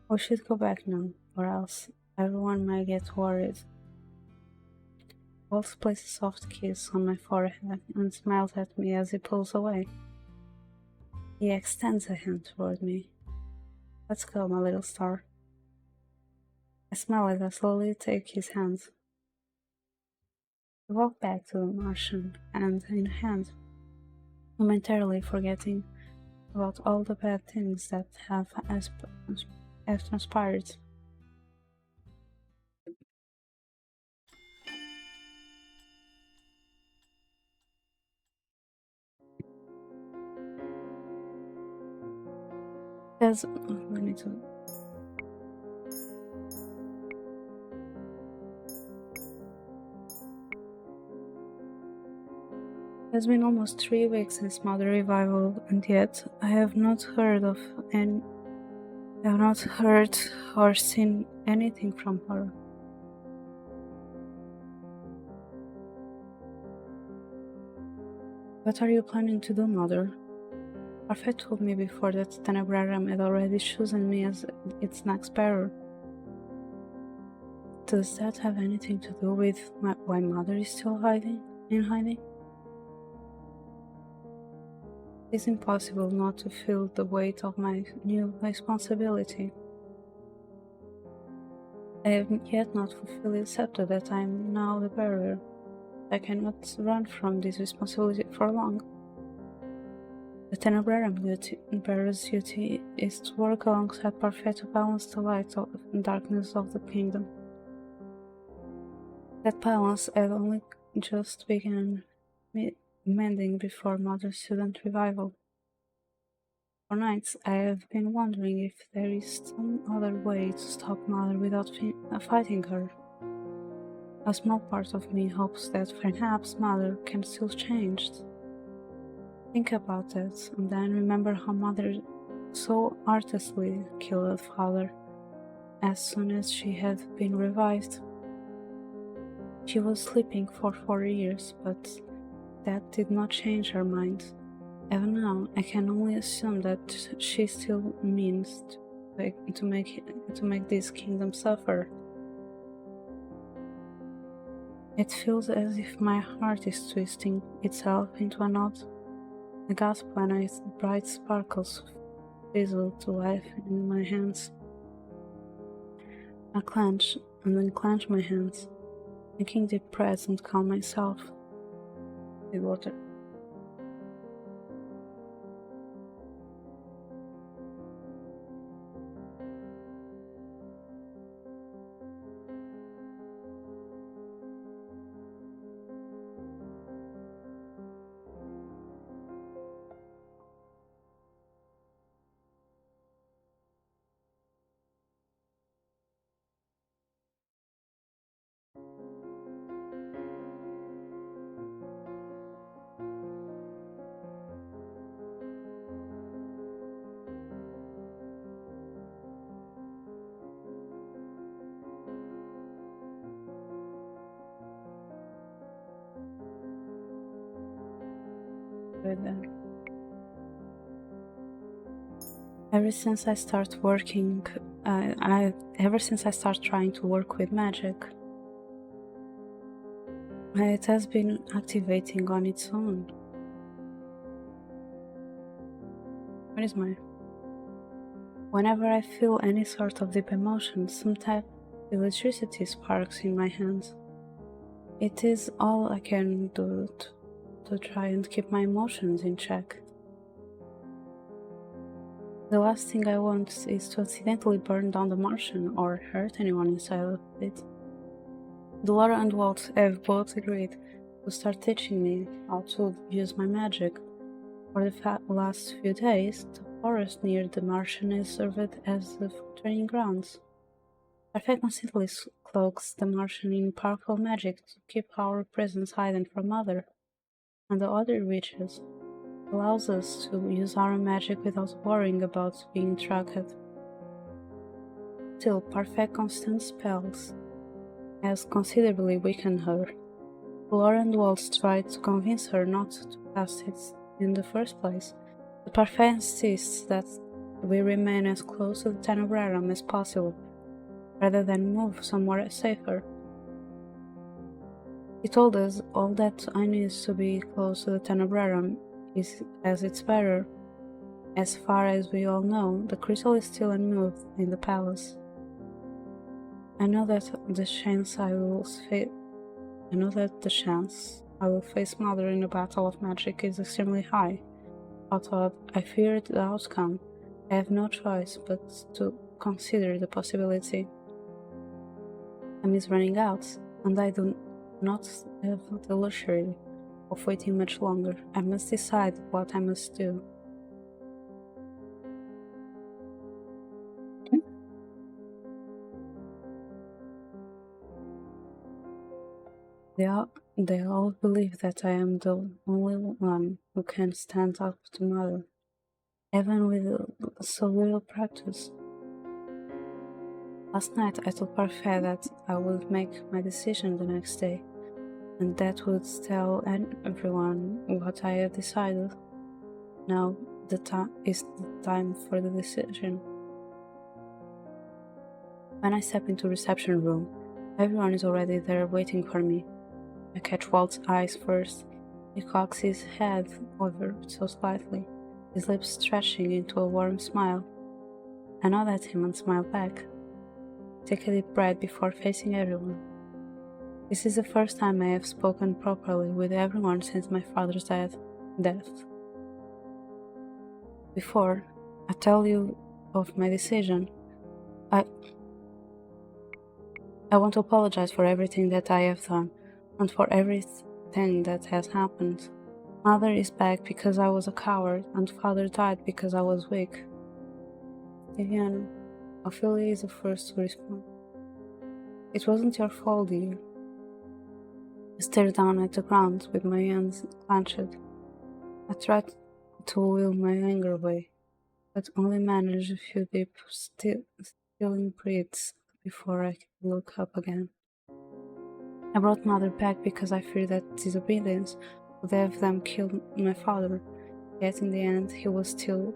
We should go back now, or else everyone might get worried. Waltz places a soft kiss on my forehead and smiles at me as he pulls away. He extends a hand toward me. Let's go, my little star. I smile as I slowly take his hand. We walk back to the Martian, hand in hand, momentarily forgetting about all the bad things that have transpired. As we need to. It has been almost 3 weeks since Mother Revival, and yet I have not heard or seen anything from her. What are you planning to do, Mother? Parfait told me before that Tenebrarum had already chosen me as its next bearer. Does that have anything to do with why Mother is still in hiding? It's impossible not to feel the weight of my new responsibility. I have yet not fully accepted that I am now the bearer. I cannot run from this responsibility for long. The Tenebrarum bearer's duty is to work alongside Parfait to balance the light and darkness of the kingdom. That balance had only just begun mending before Mother's student revival. For nights, I have been wondering if there is some other way to stop Mother without fighting her. A small part of me hopes that perhaps Mother can still change. Think about that, and then remember how Mother so artistfully killed Father as soon as she had been revived. She was sleeping for 4 years, but that did not change her mind. Even now, I can only assume that she still means to make this kingdom suffer. It feels as if my heart is twisting itself into a knot. I gasp when bright sparkles fizzle to life in my hands. I clench and unclench my hands, making deep breaths and calm myself with water. Ever since I start trying to work with magic, it has been activating on its own. Where is my? Whenever I feel any sort of deep emotion, some type of electricity sparks in my hands. It is all I can do to try and keep my emotions in check. The last thing I want is to accidentally burn down the Martian or hurt anyone inside of it. Laura and Waltz have both agreed to start teaching me how to use my magic. For the last few days, the forest near the Martian is served as the training grounds. Parfait constantly cloaks the Martian in powerful magic to keep our presence hidden from Mother and the other witches. Allows us to use our magic without worrying about being tracked. Still, Parfait constant spells has considerably weakened her. Laura and Waltz tried to convince her not to cast it in the first place, but Parfait insists that we remain as close to the Tenebrarum as possible, rather than move somewhere safer. He told us all that I need to be close to the Tenebrarum as it's better. As far as we all know, the crystal is still unmoved in the palace. I know that the chance I will face Mother in a battle of magic is extremely high. Although I feared the outcome, I have no choice but to consider the possibility. Time is running out, and I do not have the luxury of waiting much longer. I must decide what I must do. They all believe that I am the only one who can stand up to Mother, even with so little practice. Last night I told Parfait that I would make my decision the next day, and that would tell everyone what I have decided. Now is the time for the decision. When I step into the reception room, everyone is already there waiting for me. I catch Walt's eyes first. He cocks his head over so slightly, his lips stretching into a warm smile. I nod at him and smile back. Take a deep breath before facing everyone. This is the first time I have spoken properly with everyone since my father's death. Before I tell you of my decision, I want to apologize for everything that I have done and for everything that has happened. Mother is back because I was a coward, and Father died because I was weak. Vivian, Ophelia is the first to respond. It wasn't your fault, dear. I stared down at the ground with my hands clenched. I tried to will my anger away, but only managed a few deep, stealing breaths before I could look up again. I brought Mother back because I feared that disobedience would have them kill my father, yet in the end he was still.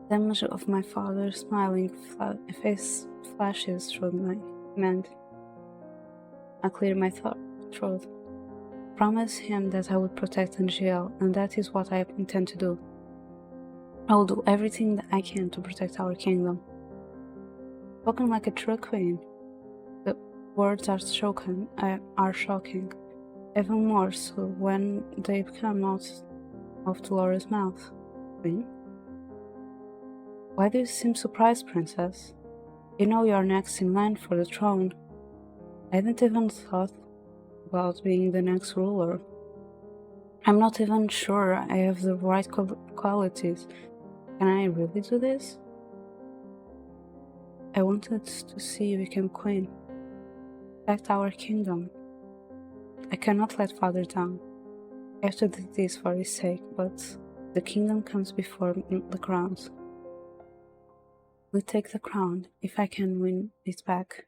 The image of my father's smiling face flashes through my mind. I cleared my throat. Promised him that I would protect Angel, and that is what I intend to do. I will do everything that I can to protect our kingdom. Spoken like a true queen, the words are shocking, even more so when they come out of Dolores' mouth. Queen? Why do you seem surprised, Princess? You know you are next in line for the throne. I hadn't even thought about being the next ruler. I'm not even sure I have the right qualities. Can I really do this? I wanted to see you become queen. Protect our kingdom. I cannot let Father down. I have to do this for his sake, but the kingdom comes before the crowns. We'll take the crown if I can win it back.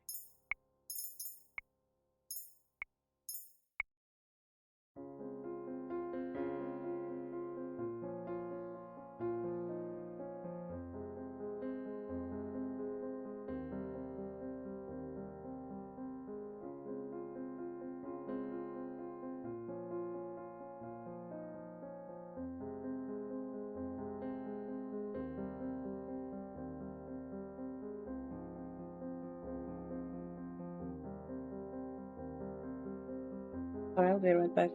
I'll be right back.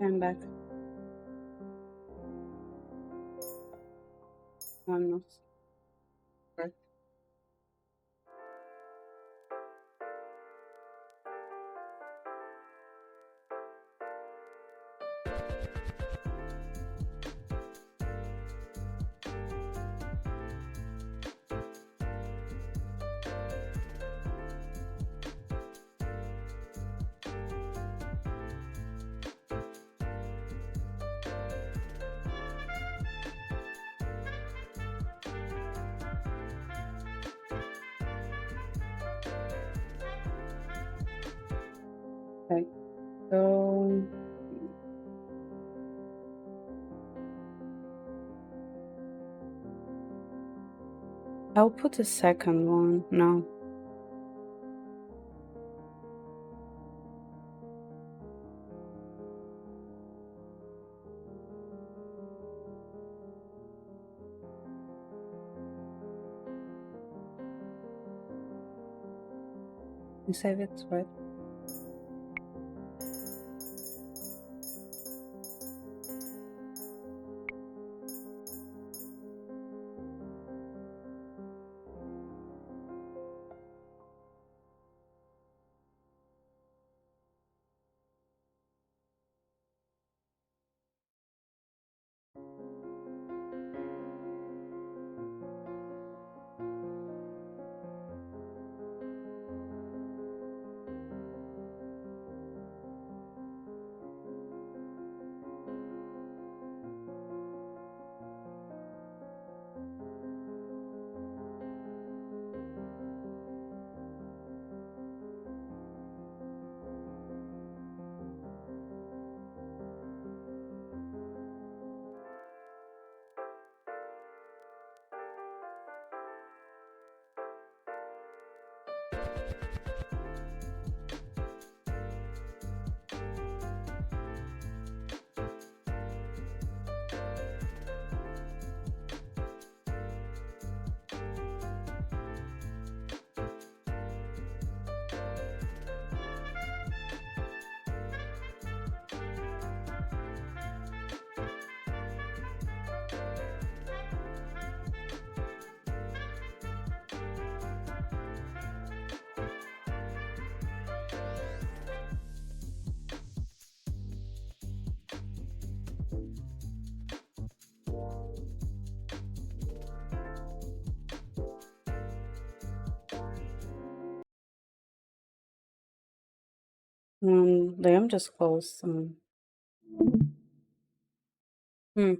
I'm back. I'm not. Right. Okay. So I'll put a second one now. You save it, right? The game just closed. Hmm,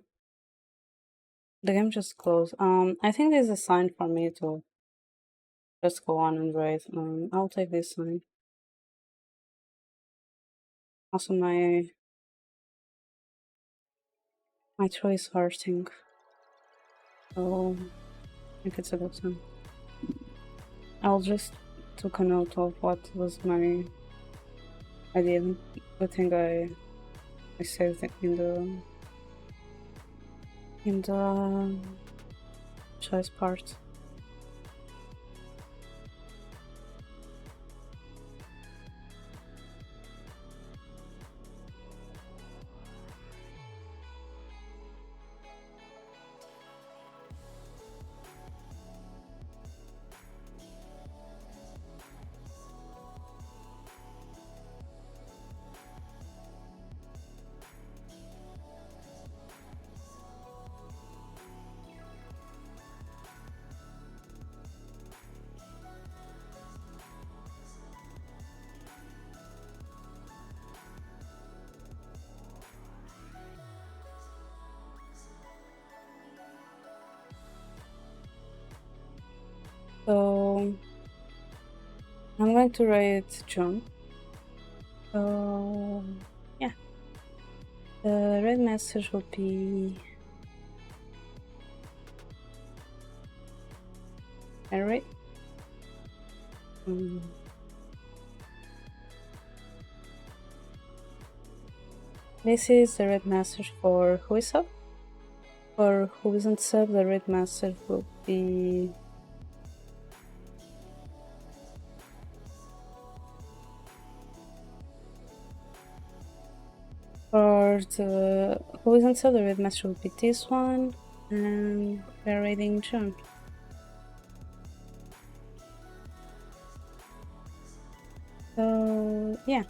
the game just closed. I think there's a sign for me to just go on and write. I'll take this sign. Also, my throat is hurting, so I think it's a good sign. I'll just took a note of what was my idea. Good thing I saved it in the choice part. So I'm going to write John. So yeah, the red message will be Henry. This is the red message for who is up. For who isn't sub, the red message will be for the who isn't sub, the red message will be this one, and we're reading June. So yeah,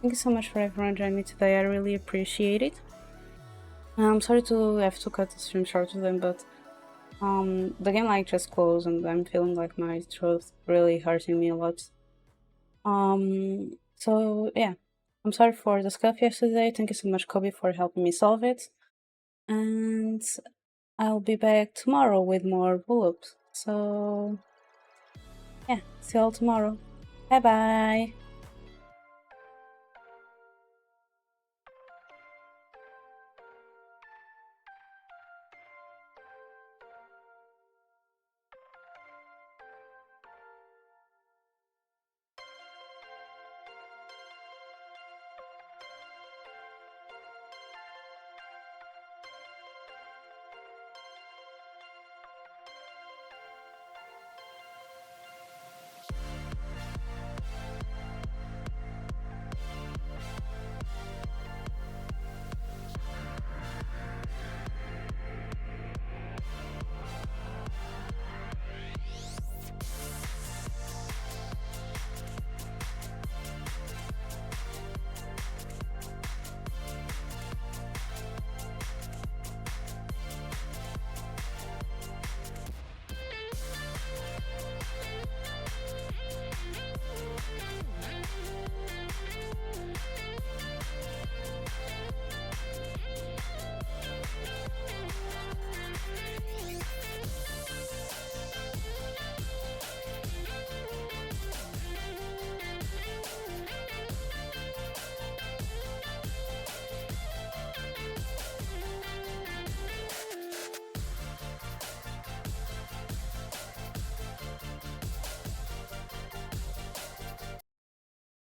thank you so much for everyone joining me today. I really appreciate it. I'm sorry to have to cut the stream short today, but the game like just closed and I'm feeling like my throat really hurting me a lot. So yeah, I'm sorry for the scuff yesterday. Thank you so much, Kobe, for helping me solve it. And I'll be back tomorrow with more pull-ups. So yeah, see you all tomorrow. Bye bye.